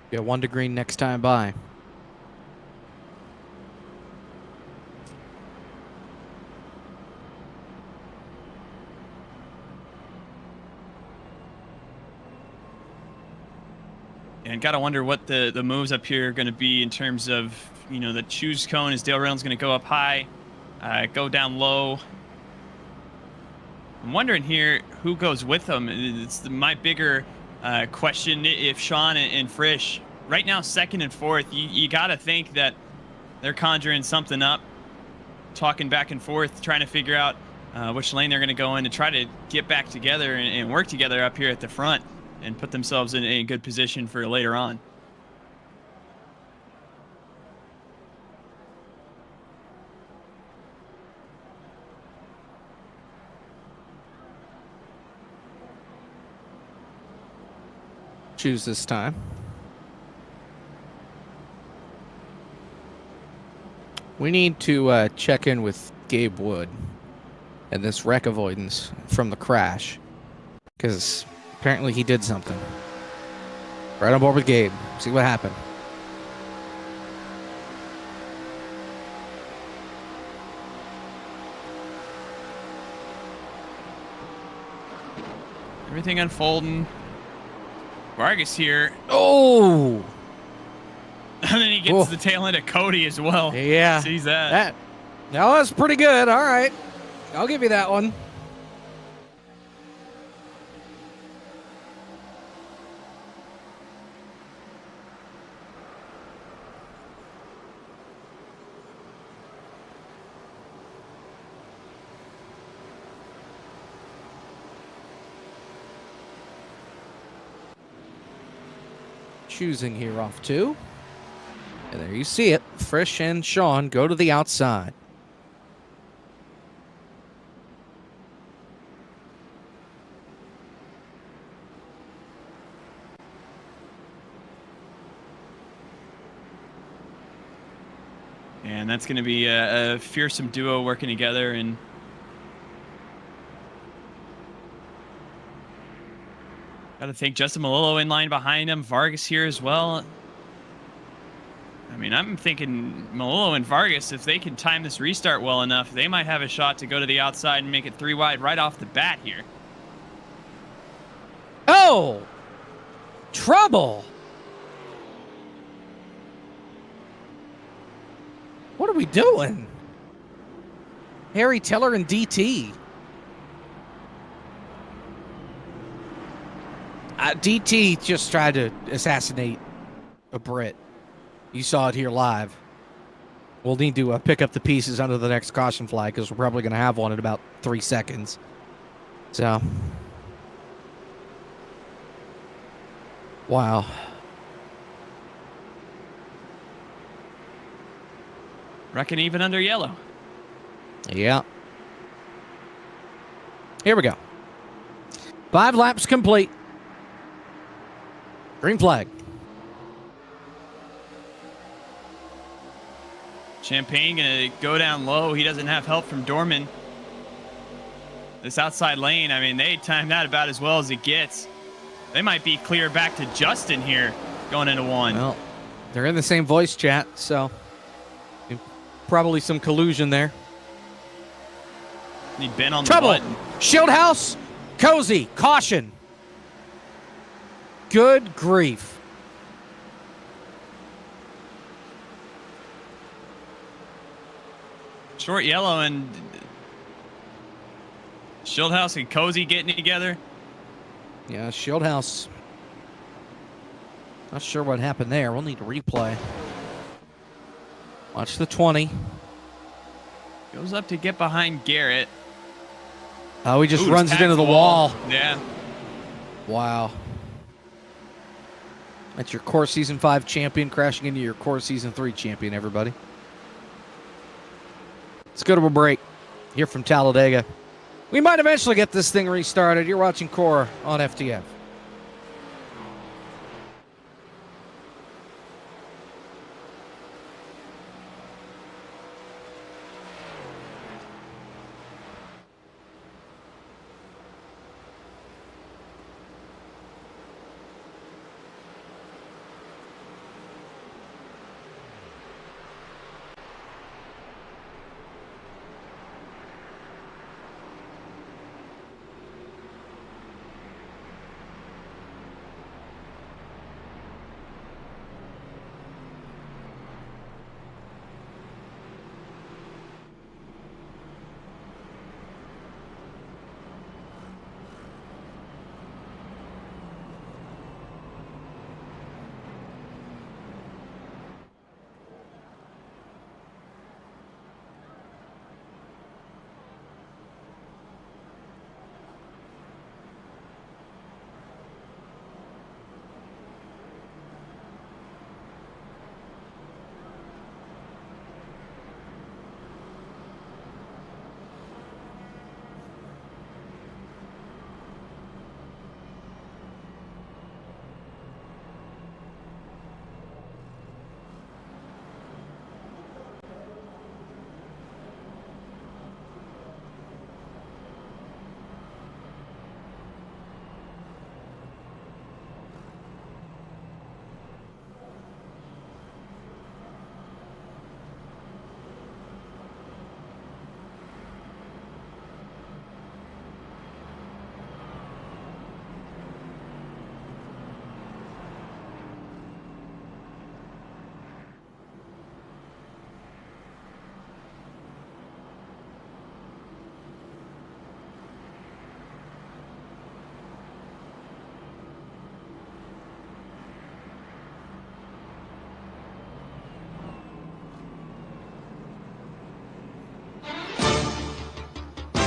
Yeah, 1 to green next time by. And gotta wonder what the moves up here are going to be in terms of, you know, the choose cone. Is Dale Reynolds going to go up high, go down low? I'm wondering here who goes with them. It's my bigger question. If Sean and Frisch right now 2nd and 4th, you gotta think that they're conjuring something up, talking back and forth, trying to figure out which lane they're going to go in to try to get back together and work together up here at the front and put themselves in a good position for later on. Choose this time. We need to check in with Gabe Wood and this wreck avoidance from the crash, because apparently he did something. Right on board with Gabe. See what happened. Everything unfolding. Vargas here. Oh! And then he gets the tail end of Cody as well. Yeah. Sees that. That was pretty good. All right. I'll give you that one. Choosing here off 2. And there you see it. Frisch and Sean go to the outside. And that's going to be a fearsome duo working together. And got to think Justin Malillo in line behind him. Vargas here as well. I mean, I'm thinking Malolo and Vargas, if they can time this restart well enough, they might have a shot to go to the outside and make it 3 wide right off the bat here. Oh! Trouble! What are we doing? Harry Teller and DT. DT just tried to assassinate a Brit. You saw it here live. We'll need to pick up the pieces under the next caution flag because we're probably going to have one in about 3 seconds. So. Wow. Reckon even under yellow. Yeah. Here we go. 5 laps complete. Green flag. Champagne gonna go down low. He doesn't have help from Dorman. This outside lane, I mean, they timed that about as well as it gets. They might be clear back to Justin here going into 1. Well, they're in the same voice chat, so probably some collusion there. Need Ben on Trouble. the button. Shieldhouse, Cozy, caution. Good grief. Short yellow and Shieldhouse and Cozy getting together. Yeah, Shieldhouse. Not sure what happened there. We'll need to replay. Watch the 20. Goes up to get behind Garrett. Oh, he just Ooh, runs it into the wall. Yeah. Wow. That's your Core Season 5 champion crashing into your Core Season 3 champion, everybody. Let's go to a break. Here from Talladega. We might eventually get this thing restarted. You're watching Core on FTF.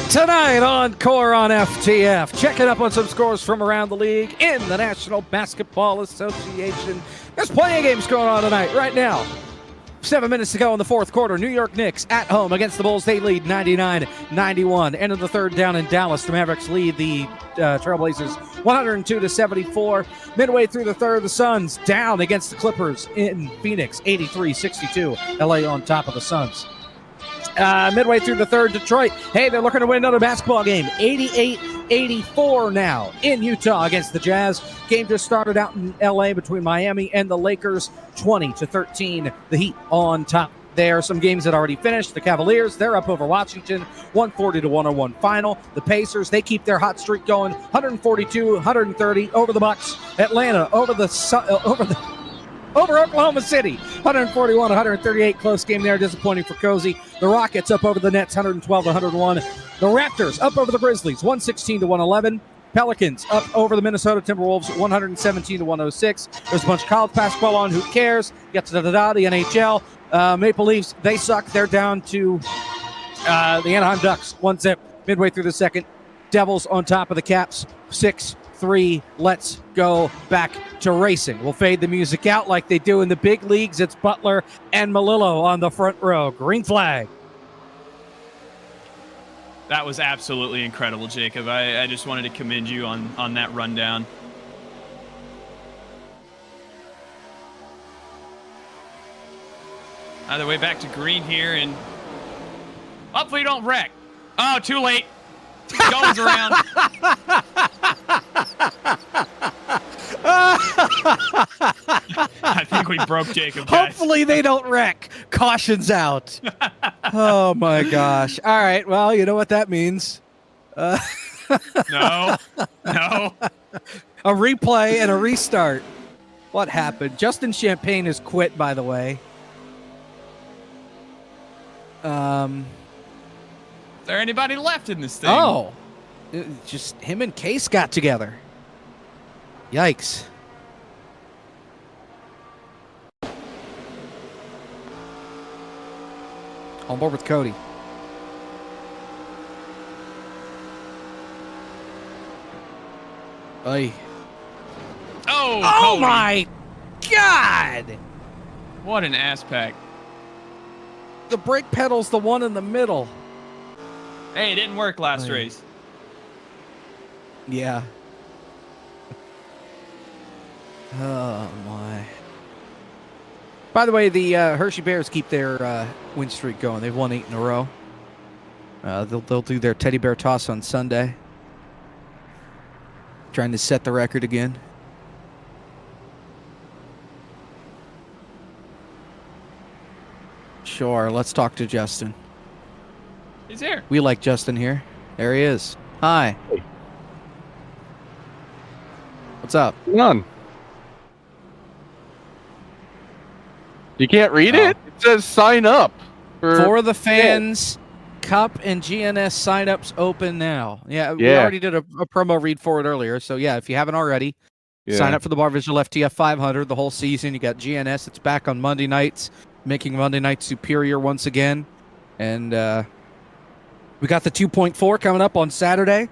Tonight on Core on FTF, checking up on some scores from around the league in the National Basketball Association. There's plenty of games going on tonight, right now. 7 minutes to go in the fourth quarter. New York Knicks at home against the Bulls. They lead 99-91. End of the third down in Dallas. The Mavericks lead the Trailblazers 102-74. Midway through the third, the Suns down against the Clippers in Phoenix 83-62. LA on top of the Suns. midway through the third, Detroit. Hey, they're looking to win another basketball game. 88-84 now in Utah against the Jazz. Game just started out in L.A. between Miami and the Lakers. 20-13. The Heat on top. There are some games that already finished. The Cavaliers, they're up over Washington, 140-101 final. The Pacers, they keep their hot streak going, 142-130 over the Bucks. Atlanta over Oklahoma City, 141-138. Close game there, disappointing for Cozy. The Rockets up over the Nets, 112-101. The Raptors up over the Grizzlies, 116-111. Pelicans up over the Minnesota Timberwolves, 117-106. There's a bunch of college basketball on. Who cares? Get to the NHL. Maple Leafs, they suck. They're down to the Anaheim Ducks, 1-0 midway through the second. Devils on top of the Caps, 6-3. Let's go back to racing. We'll fade the music out like they do in the big leagues. It's Butler and Melillo on the front row. Green flag. That was absolutely incredible, Jacob. I just wanted to commend you on that rundown. Either way, back to green here, and hopefully you don't wreck. Oh, too late. Goes around. I think we broke Jacob, guys. Hopefully they don't wreck. Caution's out. Oh, my gosh. All right. Well, you know what that means. No. A replay and a restart. What happened? Justin Champagne has quit, by the way. Is there anybody left in this thing? Oh. Just him and Case got together. Yikes. On board with Cody. Oy. Oh, Oh Cody. my God! What an ass pack. The brake pedal's the one in the middle. Hey, it didn't work last Oy. race. Yeah. Oh my. By the way, the Hershey Bears keep their win streak going. They've won 8 in a row. They'll do their teddy bear toss on Sunday. Trying to set the record again. Sure, let's talk to Justin. He's here. We like Justin here. There he is. Hi. Hey. What's up? None. You can't read it? It says sign up. For the fans, Cup and GNS signups open now. Yeah, we Yeah. already did a promo read for it earlier. So, yeah, if you haven't already, sign up for the Bar Visual FTF 500 the whole season. You got GNS. It's back on Monday nights, making Monday nights superior once again. And we got the 2.4 coming up on Saturday.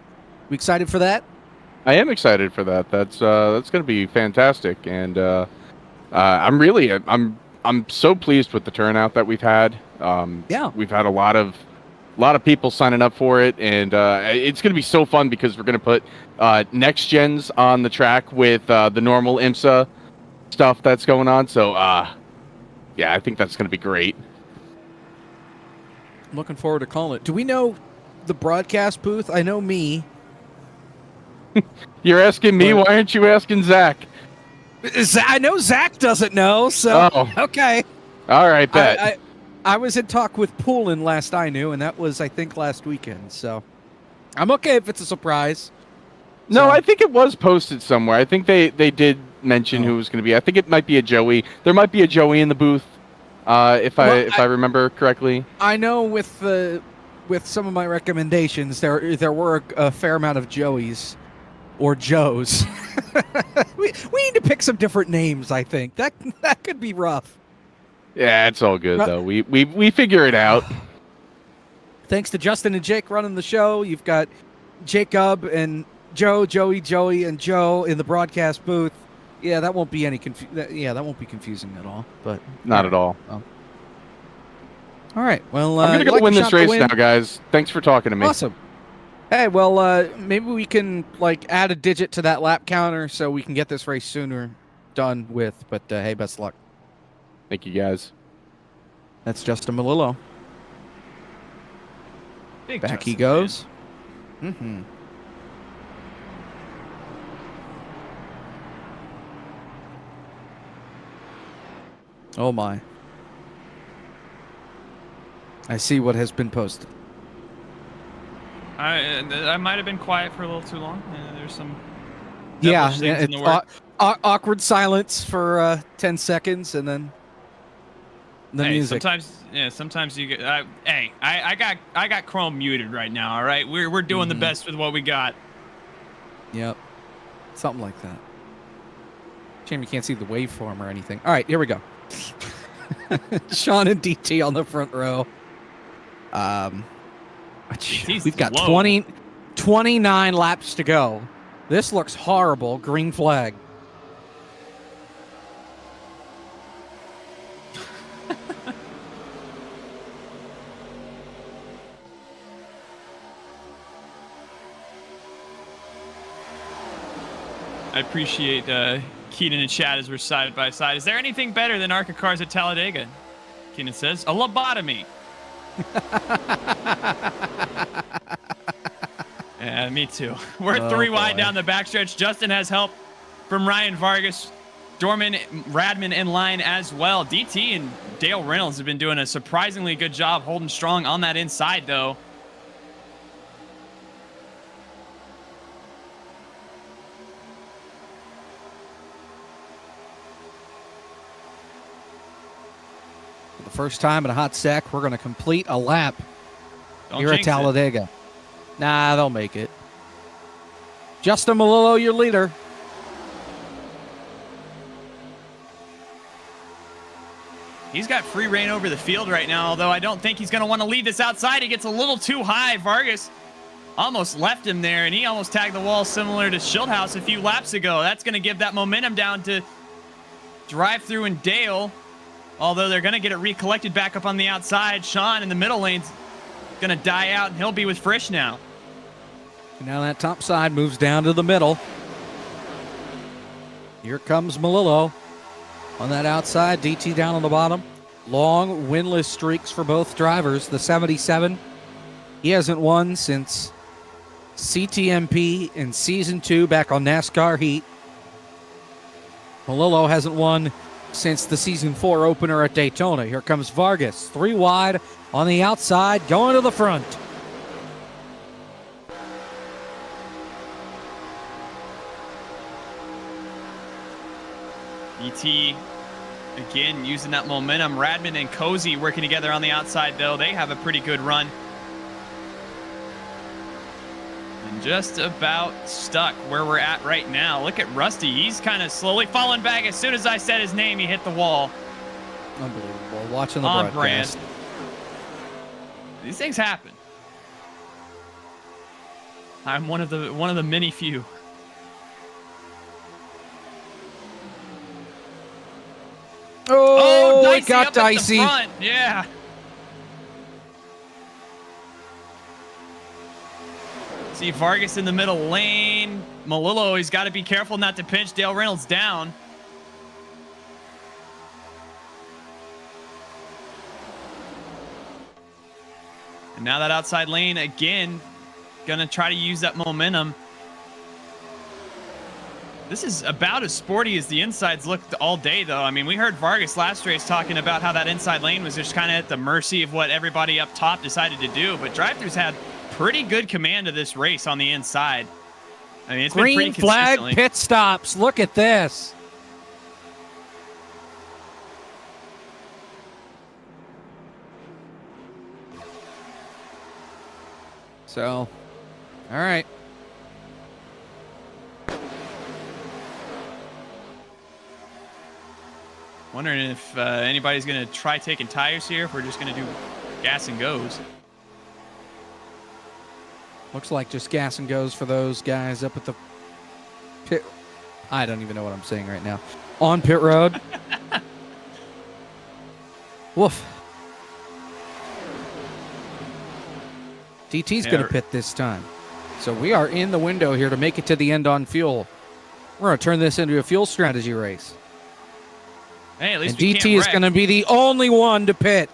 We excited for that? I am excited for that. That's going to be fantastic, and I'm so pleased with the turnout that we've had. We've had a lot of people signing up for it, and it's going to be so fun because we're going to put next gens on the track with the normal IMSA stuff that's going on. So yeah, I think that's going to be great. I'm looking forward to calling it. Do we know the broadcast booth? I know me. You're asking me. Why aren't you asking Zach? I know Zach doesn't know, so okay. All right, bet. I was in talk with Poulin last I knew, and that was, I think, last weekend. So I'm okay if it's a surprise. No, I think it was posted somewhere. I think they did mention who it was going to be. I think it might be a Joey. There might be a Joey in the booth, if I remember correctly. I know with some of my recommendations, there were a fair amount of Joeys. Or Joes. we need to pick some different names, I think. That could be rough. Yeah, it's all good, though. We figure it out. Thanks to Justin and Jake running the show. You've got Jacob and Joey, and Joe in the broadcast booth. Yeah, that won't be that won't be confusing at all. But not at all. All right. Well, I'm gonna go win this race now, guys. Thanks for talking to me. Awesome. Hey, well, maybe we can add a digit to that lap counter so we can get this race sooner done with. But hey, best of luck. Thank you, guys. That's Justin Melillo. Big Back he Justin, goes. Mm-hmm. Oh my. I see what has been posted. I might have been quiet for a little too long. There's some Yeah, devilish things in the works. awkward silence for 10 seconds, and then the Hey, music. sometimes you get. Hey, I got Chrome muted right now. All right, we're doing the best with what we got. Yep, something like that. Shame you can't see the waveform or anything. All right, here we go. Sean and DT on the front row. We've got low. 29 laps to go. This looks horrible. Green flag. I appreciate Keenan and Chad as we're side by side. Is there anything better than ARCA cars at Talladega? Keenan says, a lobotomy. Yeah, me too. We're 3 wide down the backstretch. Justin has help from Ryan Vargas. Dorman, Radman in line as well. DT and Dale Reynolds have been doing a surprisingly good job holding strong on that inside, though. For the first time in a hot sec, we're going to complete a lap here at jinx it. Talladega. Nah, they'll make it. Justin Malillo, your leader. He's got free reign over the field right now, although I don't think he's going to want to leave this outside. He gets a little too high. Vargas almost left him there, and he almost tagged the wall similar to Schildhouse a few laps ago. That's going to give that momentum down to Drive Through and Dale, although they're going to get it recollected back up on the outside. Sean in the middle lane's going to die out, and he'll be with Frisch now. Now that top side moves down to the middle. Here comes Malillo on that outside. DT down on the bottom. Long winless streaks for both drivers. The 77, he hasn't won since CTMP in Season 2 back on NASCAR Heat. Malillo hasn't won since the Season 4 opener at Daytona. Here comes Vargas. 3 wide on the outside, going to the front. DT, again, using that momentum. Radman and Cozy working together on the outside, though. They have a pretty good run. And just about stuck where we're at right now. Look at Rusty. He's kind of slowly falling back. As soon as I said his name, he hit the wall. Unbelievable. Watching the On broadcast. brand. These things happen. I'm one of the many few. Oh, Dicey it got up at the dicey. front. Yeah. See Vargas in the middle lane. Malillo, he's got to be careful not to pinch Dale Reynolds down. And now that outside lane again, gonna try to use that momentum. This is about as sporty as the insides looked all day, though. I mean, we heard Vargas last race talking about how that inside lane was just kind of at the mercy of what everybody up top decided to do. But Drive-Thru's had pretty good command of this race on the inside. I mean, it's been pretty Green flag, consistently. pit stops. Look at this. So, all right. Wondering if anybody's going to try taking tires here, if we're just going to do gas and goes. Looks like just gas and goes for those guys up at the pit. I don't even know what I'm saying right now. On pit road. Woof. DT's going to pit this time. So we are in the window here to make it to the end on fuel. We're going to turn this into a fuel strategy race. Hey, at least And we DT can't is wreck. going to be the only one to pit.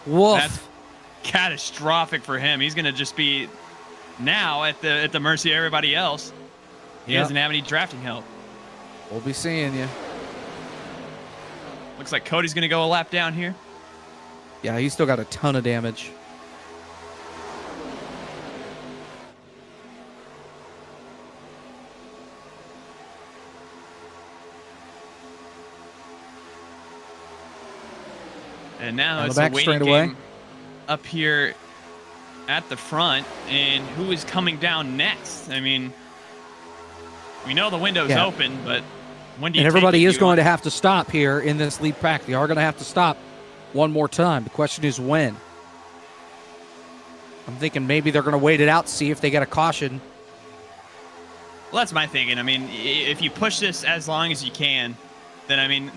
Woof. catastrophic for him. He's going to just be now at the mercy of everybody else. He doesn't have any drafting help. We'll be seeing you. Looks like Cody's going to go a lap down here. Yeah, he's still got a ton of damage. And now On it's the a back waiting straightaway. game up here at the front, and who is coming down next? I mean, we know the window's open, but when do you And everybody take it? is going to have to stop here in this lead pack. They are going to have to stop one more time. The question is when. I'm thinking maybe they're going to wait it out, see if they get a caution. Well, that's my thinking. I mean, if you push this as long as you can, then I mean,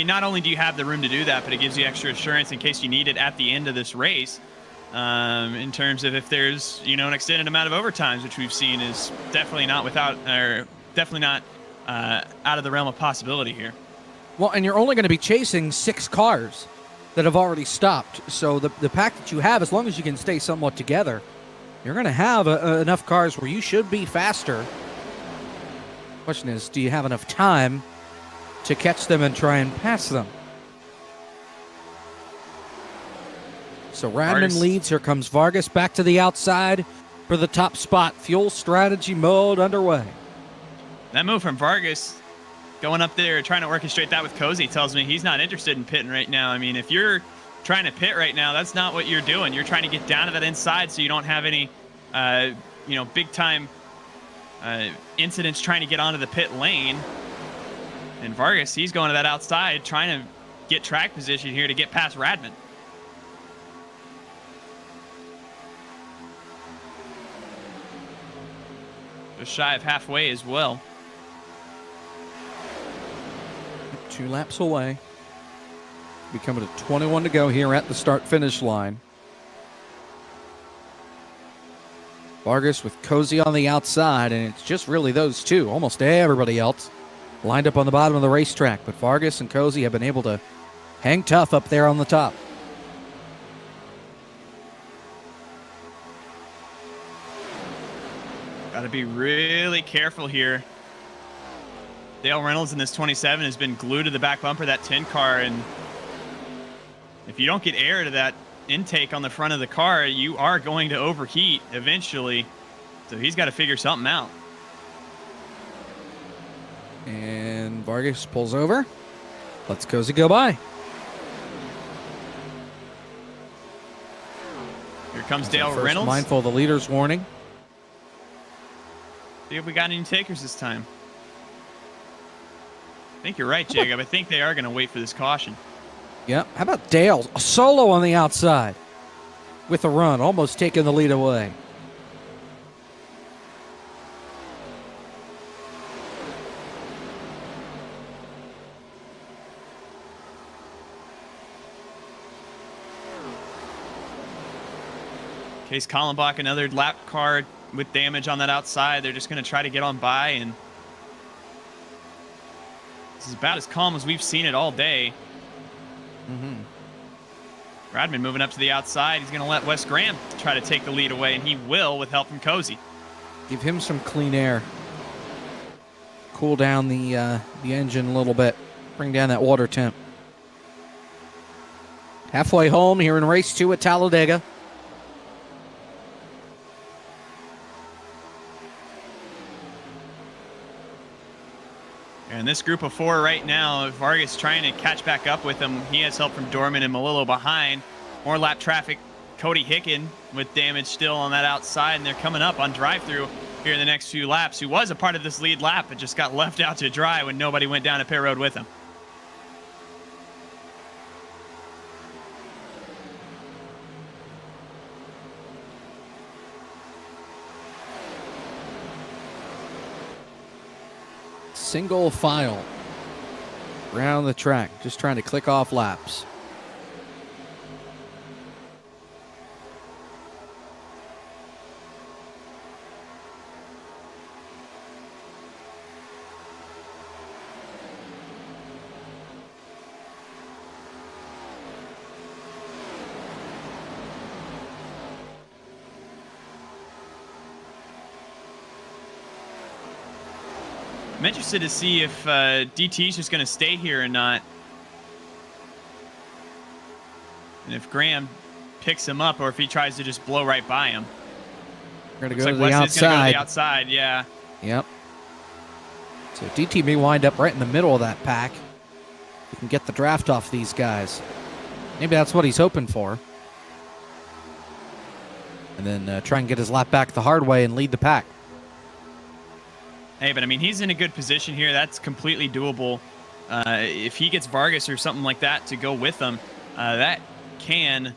not only do you have the room to do that, but it gives you extra assurance in case you need it at the end of this race. In terms of if there's, an extended amount of overtimes, which we've seen is definitely not out of the realm of possibility here. Well, and you're only going to be chasing 6 cars that have already stopped. So the pack that you have, as long as you can stay somewhat together, you're going to have enough cars where you should be faster. Question is, do you have enough time to catch them and try and pass them? So Radman leads. Here comes Vargas back to the outside for the top spot. Fuel strategy mode underway. That move from Vargas, going up there, trying to orchestrate that with Cozy, tells me he's not interested in pitting right now. I mean, if you're trying to pit right now, that's not what you're doing. You're trying to get down to that inside so you don't have any, big-time incidents trying to get onto the pit lane. And Vargas, he's going to that outside, trying to get track position here to get past Radman. Just shy of halfway as well. 2 laps away. We come to 21 to go here at the start-finish line. Vargas with Cozy on the outside, and it's just really those two. Almost everybody else lined up on the bottom of the racetrack, but Vargas and Cozy have been able to hang tough up there on the top. Got to be really careful here. Dale Reynolds in this 27 has been glued to the back bumper of that 10 car, and if you don't get air to that intake on the front of the car, you are going to overheat eventually. So he's got to figure something out. And Vargas pulls over. Lets Cozy go by. Here comes Dale Reynolds. Mindful of the leader's warning. See if we got any takers this time. I think you're right, Jacob. I think they are going to wait for this caution. Yep. How about Dale? A solo on the outside with a run, almost taking the lead away. Case Kallenbach, another lap car with damage on that outside. They're just going to try to get on by, and this is about as calm as we've seen it all day. Radman moving up to the outside. He's going to let Wes Graham try to take the lead away, and he will with help from Cozy. Give him some clean air. Cool down the engine a little bit. Bring down that water temp. Halfway home here in race 2 at Talladega. And this group of 4 right now, Vargas trying to catch back up with him. He has help from Dorman and Malillo behind. More lap traffic. Cody Hicken with damage still on that outside, and they're coming up on drive-through here in the next few laps, who was a part of this lead lap but just got left out to dry when nobody went down to pit road with him. Single file around the track, just trying to click off laps. I'm interested to see if DT's just going to stay here or not. And if Graham picks him up or if he tries to just blow right by him. We're going to go to the Wesley's gonna go to outside. the outside, yeah. Yep. So DT may wind up right in the middle of that pack. He can get the draft off these guys. Maybe that's what he's hoping for. And then try and get his lap back the hard way and lead the pack. Hey, but I mean, he's in a good position here. That's completely doable. If he gets Vargas or something like that to go with him, that can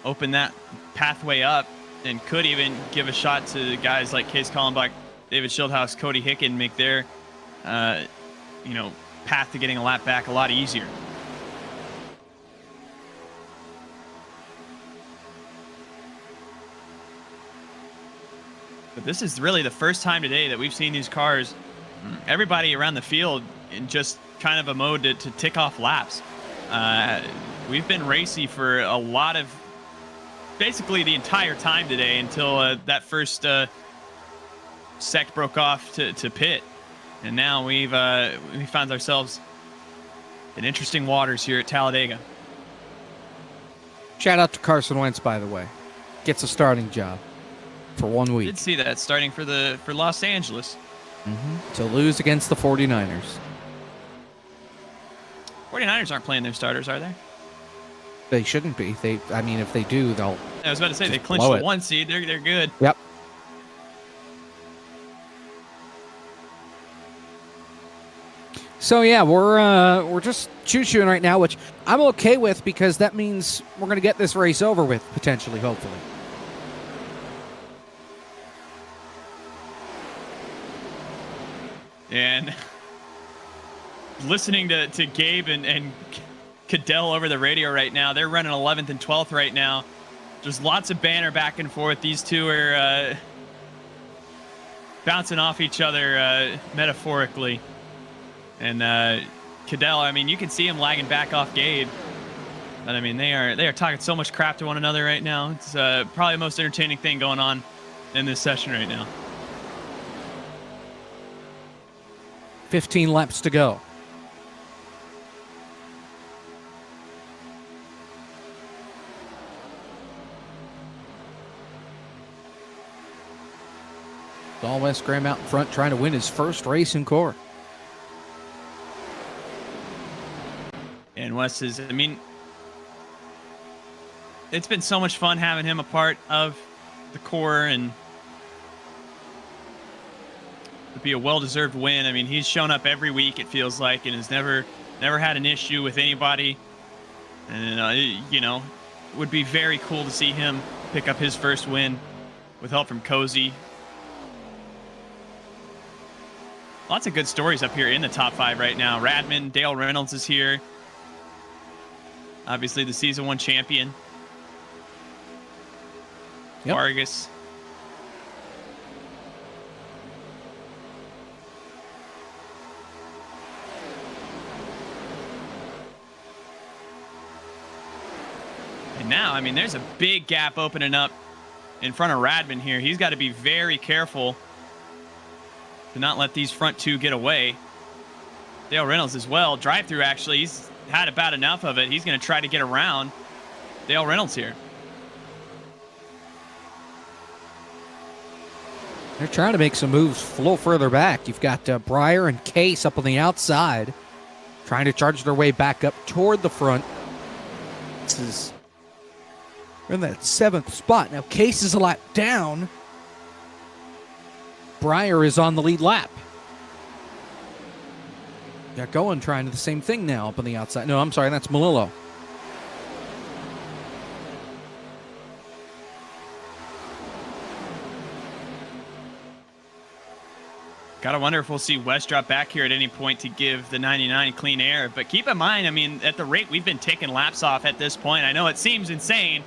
open that pathway up and could even give a shot to guys like Case Kallenbach, David Schildhouse, Cody Hicken, make their path to getting a lap back a lot easier. But this is really the first time today that we've seen these cars, everybody around the field, in just kind of a mode to tick off laps. We've been racy for a lot of, basically the entire time today until that first sect broke off to pit. And now we found ourselves in interesting waters here at Talladega. Shout out to Carson Wentz, by the way. Gets a starting job for 1 I week. did see that starting for Los Angeles. To lose against the 49ers. 49ers aren't playing their starters, are they? They shouldn't be. If they do, they'll. I was about to say, just they clinched blow the it. 1 seed. They're good. Yep. So yeah, we're just choo-chooing right now, which I'm okay with because that means we're going to get this race over with potentially, hopefully. And listening to Gabe and Cadell over the radio right now, they're running 11th and 12th right now. There's lots of banter back and forth. These two are bouncing off each other metaphorically. And Cadell, I mean, you can see him lagging back off Gabe. But I mean, they are talking so much crap to one another right now. It's probably the most entertaining thing going on in this session right now. 15 laps to go. Dahl West Graham out in front trying to win his first race in Core. And Wes is, I mean, it's been so much fun having him a part of the Core, and it'd be a well-deserved win. I mean, he's shown up every week, it feels like, and has never had an issue with anybody. And, would be very cool to see him pick up his first win with help from Cozy. Lots of good stories up here in the top 5 right now. Radman, Dale Reynolds is here. Obviously, the Season 1 champion. Yep. Vargas. And now, I mean, there's a big gap opening up in front of Radman here. He's got to be very careful to not let these front two get away. Dale Reynolds as well. Drive-through, actually. He's had about enough of it. He's going to try to get around Dale Reynolds here. They're trying to make some moves a little further back. You've got Breyer and Case up on the outside, trying to charge their way back up toward the front. We're in that 7th spot. Now Case is a lap down. Breyer is on the lead lap. Got going trying to the same thing now up on the outside. No, I'm sorry, that's Melillo. Gotta wonder if we'll see West drop back here at any point to give the 99 clean air. But keep in mind, I mean, at the rate we've been taking laps off at this point, I know it seems insane,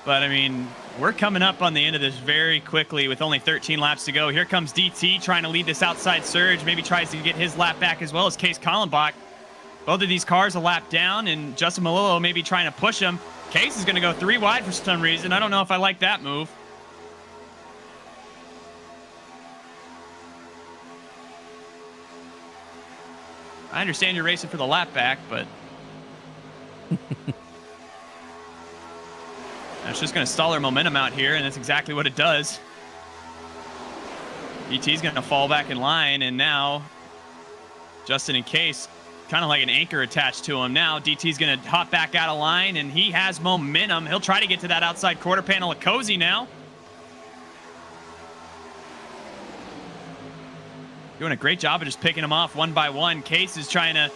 but I mean, we're coming up on the end of this very quickly with only 13 laps to go. Here comes DT trying to lead this outside surge. Maybe tries to get his lap back as well as Case Kallenbach. Both of these cars a lap down, and Justin Melillo maybe trying to push him. Case is going to go 3 wide for some reason. I don't know if I like that move. I understand you're racing for the lap back, but that's just going to stall their momentum out here, and that's exactly what it does. DT's going to fall back in line, and now Justin and Case, kind of like an anchor attached to him. Now DT's going to hop back out of line, and he has momentum. He'll try to get to that outside quarter panel of Cozy now. Doing a great job of just picking them off one by one. Case is trying to,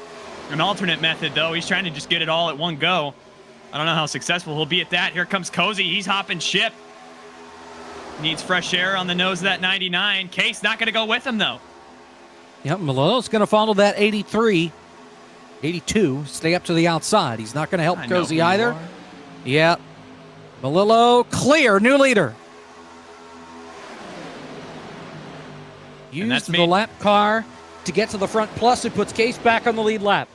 an alternate method though. He's trying to just get it all at one go. I don't know how successful he'll be at that. Here comes Cozy. He's hopping ship. Needs fresh air on the nose of that 99. Case not going to go with him though. Yep, Malillo's going to follow that 83, 82, stay up to the outside. He's not going to help Cozy either. Yep. Malillo clear, new leader. Used the lap car to get to the front, plus it puts Case back on the lead lap.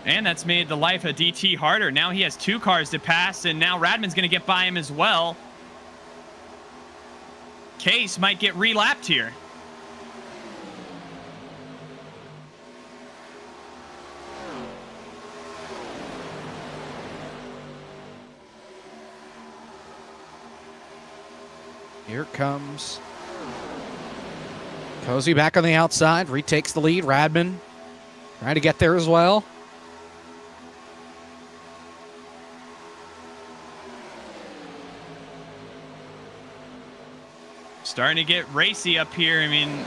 And that's made the life of DT harder. Now he has 2 cars to pass, and now Radman's going to get by him as well. Case might get relapped here. Here comes Cozy back on the outside, retakes the lead. Radman trying to get there as well. Starting to get racy up here. I mean,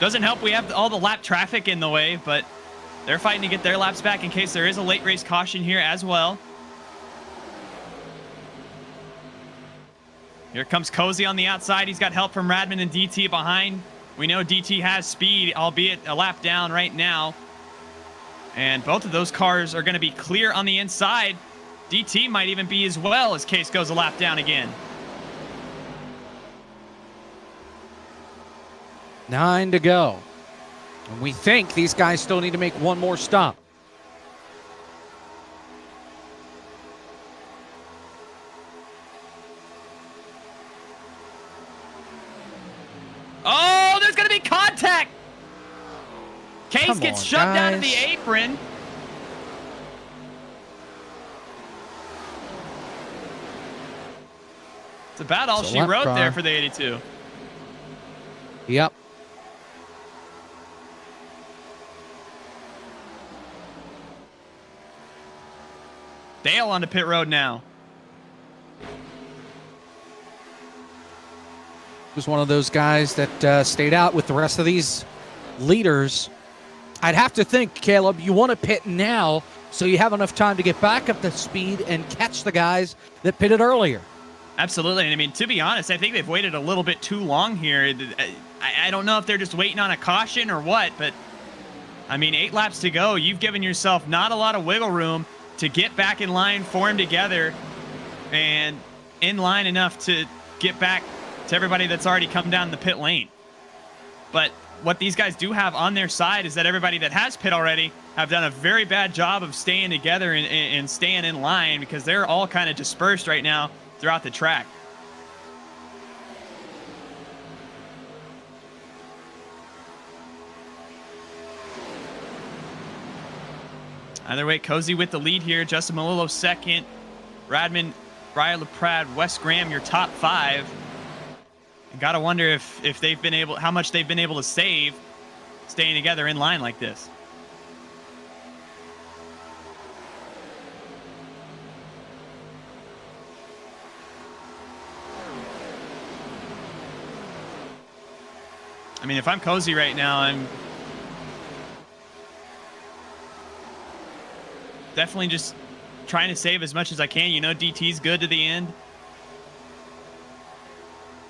doesn't help we have all the lap traffic in the way, but they're fighting to get their laps back in case there is a late race caution here as well. Here comes Cozy on the outside. He's got help from Radman and DT behind. We know DT has speed, albeit a lap down right now. And both of those cars are going to be clear on the inside. DT might even be as well as Case goes a lap down again. 9 to go. And we think these guys still need to make one more stop. Oh, there's going to be contact. Case gets shoved out of the apron. It's about all she wrote there for the 82. Yep. Dale onto pit road now. Was one of those guys that stayed out with the rest of these leaders. I'd have to think, Caleb, you want to pit now so you have enough time to get back up to speed and catch the guys that pitted earlier. Absolutely. And I mean, to be honest, I think they've waited a little bit too long here. I don't know if they're just waiting on a caution or what, but I mean, 8 laps to go. You've given yourself not a lot of wiggle room to get back in line, form together, and in line enough to get back to everybody that's already come down the pit lane. But what these guys do have on their side is that everybody that has pit already have done a very bad job of staying together and staying in line, because they're all kind of dispersed right now throughout the track. Either way, Cozy with the lead here. Justin Malillo second. Radman, Brian LaPrade, Wes Graham, your top 5. And gotta wonder if they've been able, how much they've been able to save staying together in line like this. I mean, if I'm Cozy right now, I'm definitely just trying to save as much as I can. You know, DT's good to the end.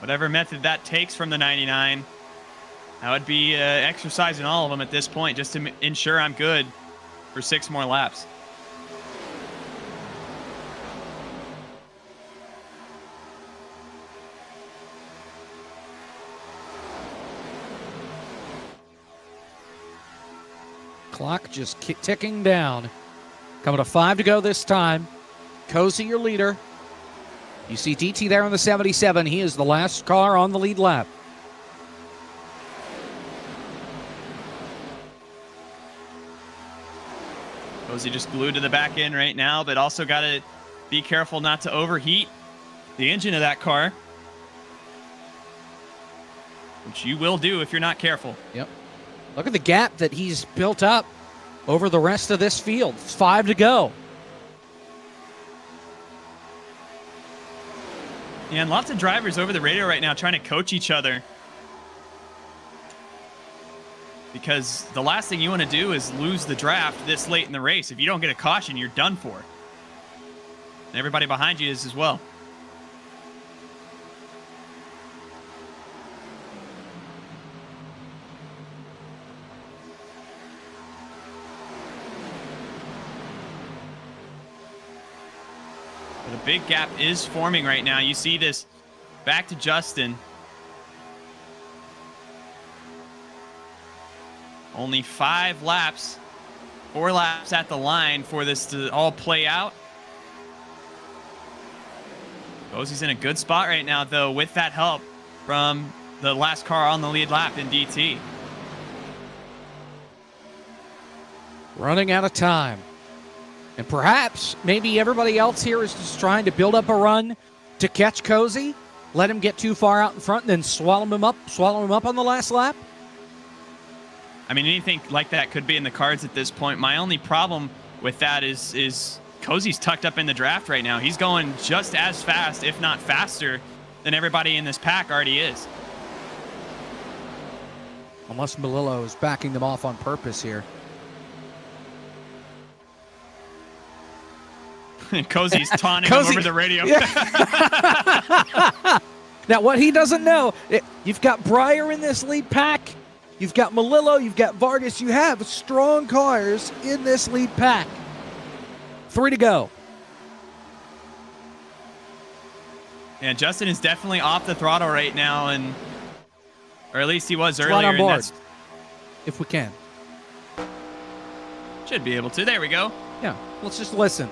Whatever method that takes from the 99, I would be exercising all of them at this point just to ensure I'm good for 6 more laps. Clock just ticking down. Coming to 5 to go this time. Cozy, your leader. You see DT there on the 77. He is the last car on the lead lap. Cozy just glued to the back end right now, but also got to be careful not to overheat the engine of that car, which you will do if you're not careful. Yep. Look at the gap that he's built up over the rest of this field. 5 to go. Yeah, and lots of drivers over the radio right now trying to coach each other. Because the last thing you want to do is lose the draft this late in the race. If you don't get a caution, you're done for. And everybody behind you is as well. But a big gap is forming right now. You see this back to Justin. Only 5 laps, 4 laps at the line for this to all play out. Cozy's in a good spot right now, though, with that help from the last car on the lead lap in DT. Running out of time. And perhaps maybe everybody else here is just trying to build up a run to catch Cozy, let him get too far out in front, and then swallow him up on the last lap. I mean, anything like that could be in the cards at this point. My only problem with that is Cozy's tucked up in the draft right now. He's going just as fast, if not faster, than everybody in this pack already is. Unless Melillo is backing them off on purpose here. Cozy's taunting him over the radio. Yeah. Now, what he doesn't know, you've got Breyer in this lead pack. You've got Melillo. You've got Vargas. You have strong cars in this lead pack. 3 to go. Yeah, Justin is definitely off the throttle right now, or at least he was Let's earlier. run on board, if we can. Should be able to. There we go. Yeah, let's just listen.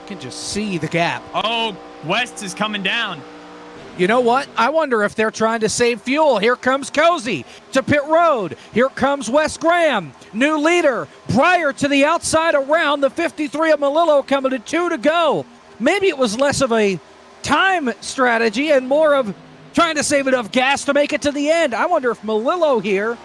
Can just see the gap. Oh, West is coming down. You know what? I wonder if they're trying to save fuel. Here comes Cozy to pit road. Here comes Wes Graham, new leader. Breyer to the outside around the 53 of Melillo coming to 2 to go. Maybe it was less of a time strategy and more of trying to save enough gas to make it to the end. I wonder if Melillo here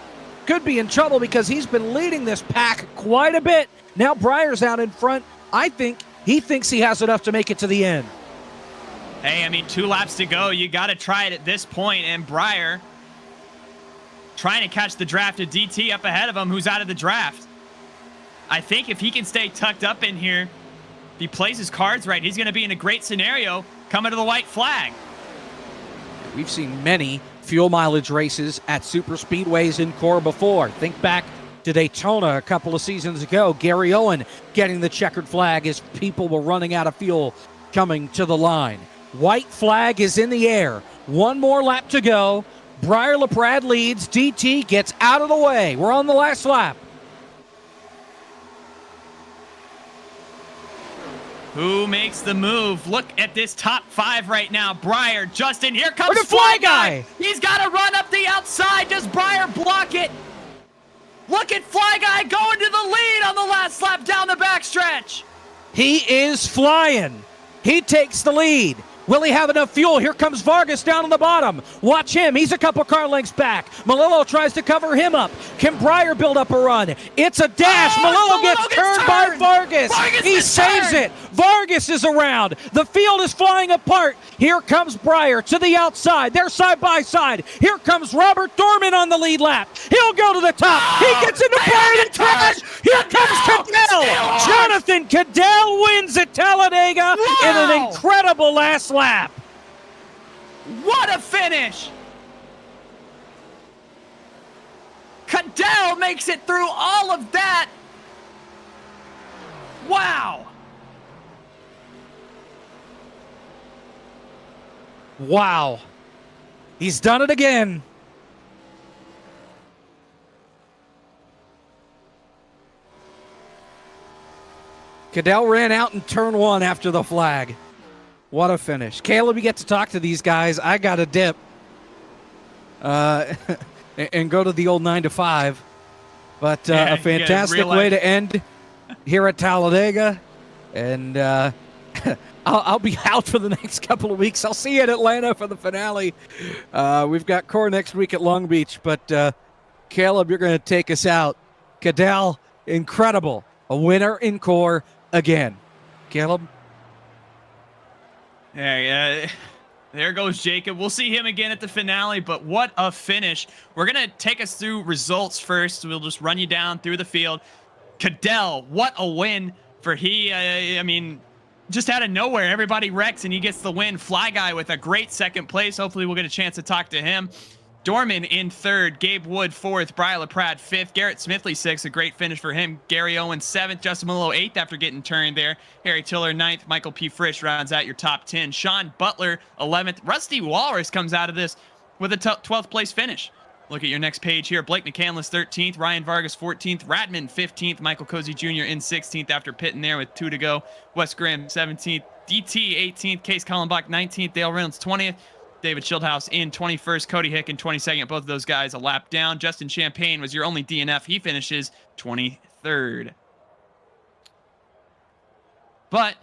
could be in trouble because he's been leading this pack quite a bit. Now Breyer's out in front. I think he thinks he has enough to make it to the end. Hey, I mean, 2 laps to go. You got to try it at this point. And Breyer trying to catch the draft of DT up ahead of him, who's out of the draft. I think if he can stay tucked up in here, if he plays his cards right, he's going to be in a great scenario coming to the white flag. We've seen many fuel mileage races at super speedways in core before. Think back to Daytona a couple of seasons ago. Gary Owen getting the checkered flag as people were running out of fuel coming to the line. White flag is in the air. 1 more lap to go. Breyer LaPrade leads. DT gets out of the way. We're on the last lap. Who makes the move? Look at this top 5 right now. Breyer, Justin, here comes the Fly Guy. He's got to run up the outside. Does Breyer block it? Look at Fly Guy going to the lead on the last lap down the backstretch. He is flying. He takes the lead. Will he have enough fuel? Here comes Vargas down on the bottom. Watch him. He's a couple car lengths back. Melillo tries to cover him up. Can Breyer build up a run? It's a dash. Melillo gets turned by Vargas. He saves it. Vargas is around. The field is flying apart. Here comes Breyer to the outside. They're side by side. Here comes Robert Dorman on the lead lap. He'll go to the top. He gets into Breyer and crash. Here comes Cadell. Jonathan Cadell wins at Talladega in an incredible last lap. What a finish! Cadell makes it through all of that. Wow. Wow. He's done it again. Cadell ran out in turn 1 after the flag. What a finish. Caleb, you get to talk to these guys. I got a dip. and go to the old 9 to 5. But Yeah, a you get fantastic real way life. to end here at Talladega. And I'll be out for the next couple of weeks. I'll see you in Atlanta for the finale. We've got Core next week at Long Beach. But Caleb, you're going to take us out. Cadell, incredible. A winner in Core again. Caleb? Yeah, there goes Jacob. We'll see him again at the finale, but what a finish. We're going to take us through results first. We'll just run you down through the field. Cadell, what a win for I mean, just out of nowhere, everybody wrecks and he gets the win. Fly Guy with a great second place. Hopefully we'll get a chance to talk to him. Dorman in third, Gabe Wood fourth, Brian LaPrade fifth, Garrett Smithley sixth, a great finish for him. Gary Owens seventh, Justin Mallow eighth after getting turned there. Harry Tiller ninth, Michael P. Frisch rounds out your top 10. Sean Butler 11th. Rusty Walrus comes out of this with a 12th place finish. Look at your next page here. Blake McCandless 13th, Ryan Vargas 14th, Radman 15th, Michael Cozy Jr. in 16th after pitting there with 2 to go. Wes Graham 17th, DT 18th, Case Collenbach 19th, Dale Reynolds 20th. David Schildhouse in 21st, Cody Hick in 22nd. Both of those guys a lap down. Justin Champagne was your only DNF. He finishes 23rd. But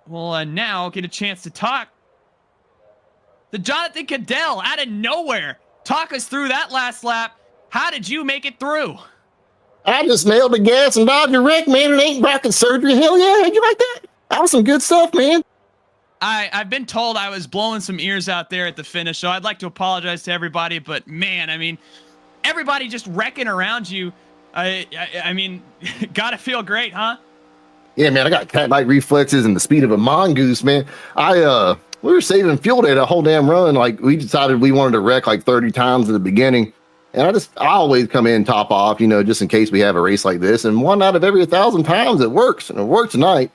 we'll now get a chance to talk to Jonathan Cadell out of nowhere. Talk us through that last lap. How did you make it through? I just nailed the gas and dodged a wreck, man. It ain't bracket surgery. Hell yeah. You like that? That was some good stuff, man. I've been told I was blowing some ears out there at the finish, so I'd like to apologize to everybody. But man, I mean, everybody just wrecking around you. I mean, gotta feel great, huh? Yeah, man. I got cat-like reflexes and the speed of a mongoose, man. We were saving fuel there that whole damn run. Like, we decided we wanted to wreck like 30 times at the beginning. And I always come in top off, just in case we have a race like this. And 1 out of every 1,000 times it works, and it worked tonight.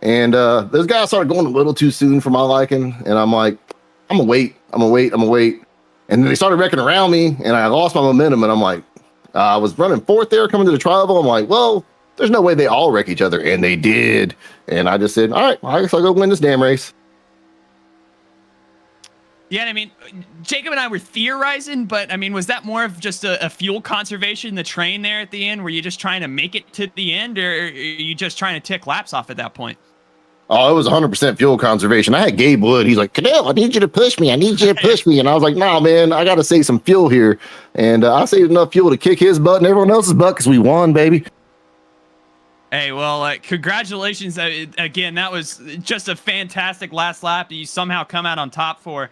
And those guys started going a little too soon for my liking. And I'm like, I'm gonna wait. And then they started wrecking around me, and I lost my momentum. And I'm like, I was running fourth there coming to the tri-oval. I'm like, well, there's no way they all wreck each other. And they did. And I just said, all right, well, I guess I'll go win this damn race. Yeah, I mean, Jacob and I were theorizing, but I mean, was that more of just a fuel conservation, the train there at the end? Were you just trying to make it to the end, or are you just trying to tick laps off at that point? Oh, it was 100% fuel conservation. I had Gabe Wood. He's like, Cadell, I need you to push me. And I was like, nah, man, I got to save some fuel here. And I saved enough fuel to kick his butt and everyone else's butt because we won, baby. Hey, well, congratulations. Again, that was just a fantastic last lap that you somehow come out on top for.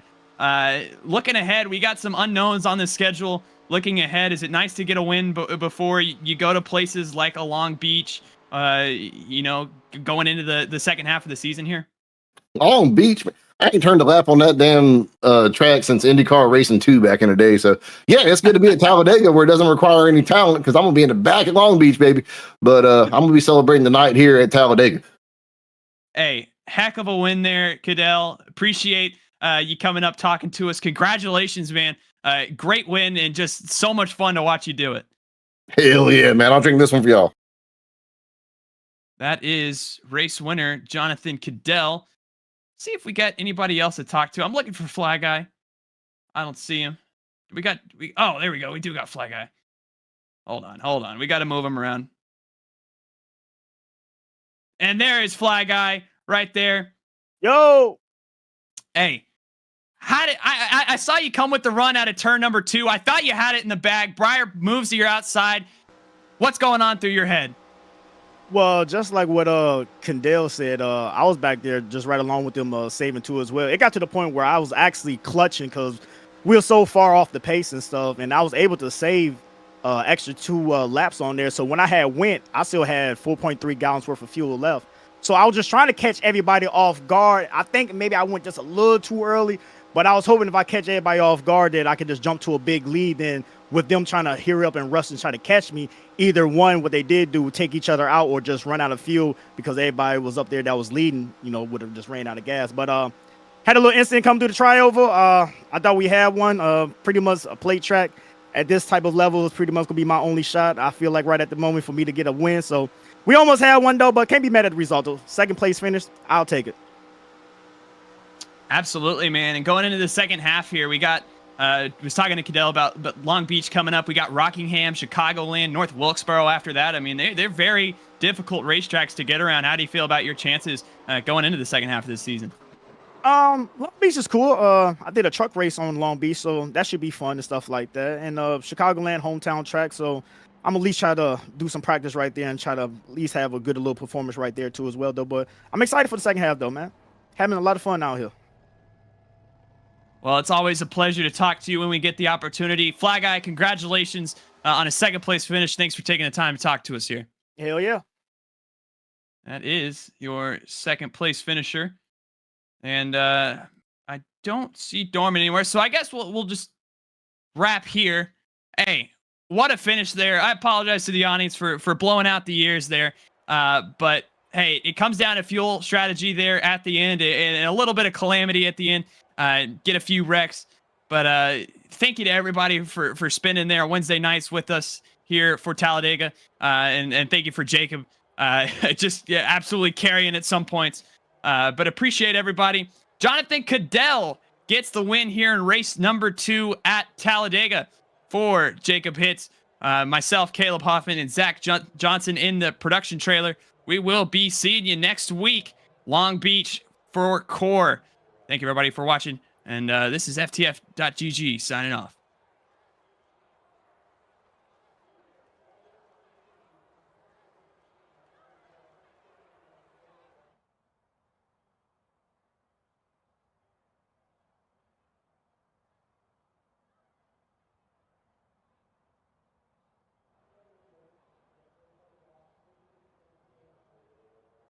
Looking ahead, we got some unknowns on the schedule. Looking ahead, is it nice to get a win before you go to places like a Long Beach, going into the second half of the season here? Long Beach, I ain't turned a lap on that damn track since IndyCar Racing 2 back in the day. So, yeah, it's good to be at Talladega where it doesn't require any talent because I'm going to be in the back at Long Beach, baby. But I'm going to be celebrating the night here at Talladega. Hey, heck of a win there, Cadell. Appreciate you coming up talking to us. Congratulations, man. Great win and just so much fun to watch you do it. Hell yeah, man. I'll drink this one for y'all. That is race winner Jonathan Cadell. See if we got anybody else to talk to. I'm looking for Fly Guy. I don't see him. Oh, there we go. We do got Fly Guy. Hold on. We got to move him around. And there is Fly Guy right there. Yo. Hey, I saw you come with the run out of turn number 2. I thought you had it in the bag. Breyer moves to your outside. What's going on through your head? Well, just like what Cadell said, I was back there just right along with them saving 2 as well. It got to the point where I was actually clutching because we were so far off the pace and stuff, and I was able to save extra 2 laps on there. So when I had went, I still had 4.3 gallons worth of fuel left. So I was just trying to catch everybody off guard. I think maybe I went just a little too early, but I was hoping if I catch everybody off guard that I could just jump to a big lead. Then with them trying to hurry up and rush and try to catch me, either one, what they did do, take each other out or just run out of fuel because everybody was up there that was leading, would have just ran out of gas. But had a little incident come through the tri-oval. I thought we had one, pretty much a plate track at this type of level is pretty much gonna be my only shot. I feel like right at the moment for me to get a win. So we almost had one though, but can't be mad at the result though. Second place finish, I'll take it. Absolutely, man. And going into the second half here, we got Was talking to Cadell about Long Beach coming up. We got Rockingham, Chicagoland, North Wilkesboro after that. I mean, they're very difficult racetracks to get around. How do you feel about your chances going into the second half of this season? Long Beach is cool. I did a truck race on Long Beach, so that should be fun and stuff like that. And Chicagoland hometown track, so I'm at least try to do some practice right there and try to at least have a good little performance right there too as well, though. But I'm excited for the second half, though, man. Having a lot of fun out here. Well, it's always a pleasure to talk to you when we get the opportunity. Fly Guy, congratulations on a second place finish. Thanks for taking the time to talk to us here. Hell yeah. That is your second place finisher. And I don't see Dorman anywhere. So I guess we'll just wrap here. Hey, what a finish there. I apologize to the audience for blowing out the ears there. But hey, it comes down to fuel strategy there at the end and a little bit of calamity at the end. Get a few wrecks. But thank you to everybody for spending their Wednesday nights with us here for Talladega. And thank you for Jacob. Just absolutely carrying at some points. But appreciate everybody. Jonathan Cadell gets the win here in race number 2 at Talladega for Jacob Hitz. Myself, Caleb Hoffman, and Zach Johnson in the production trailer. We will be seeing you next week. Long Beach for Core. Thank you, everybody, for watching. And this is FTF.GG signing off.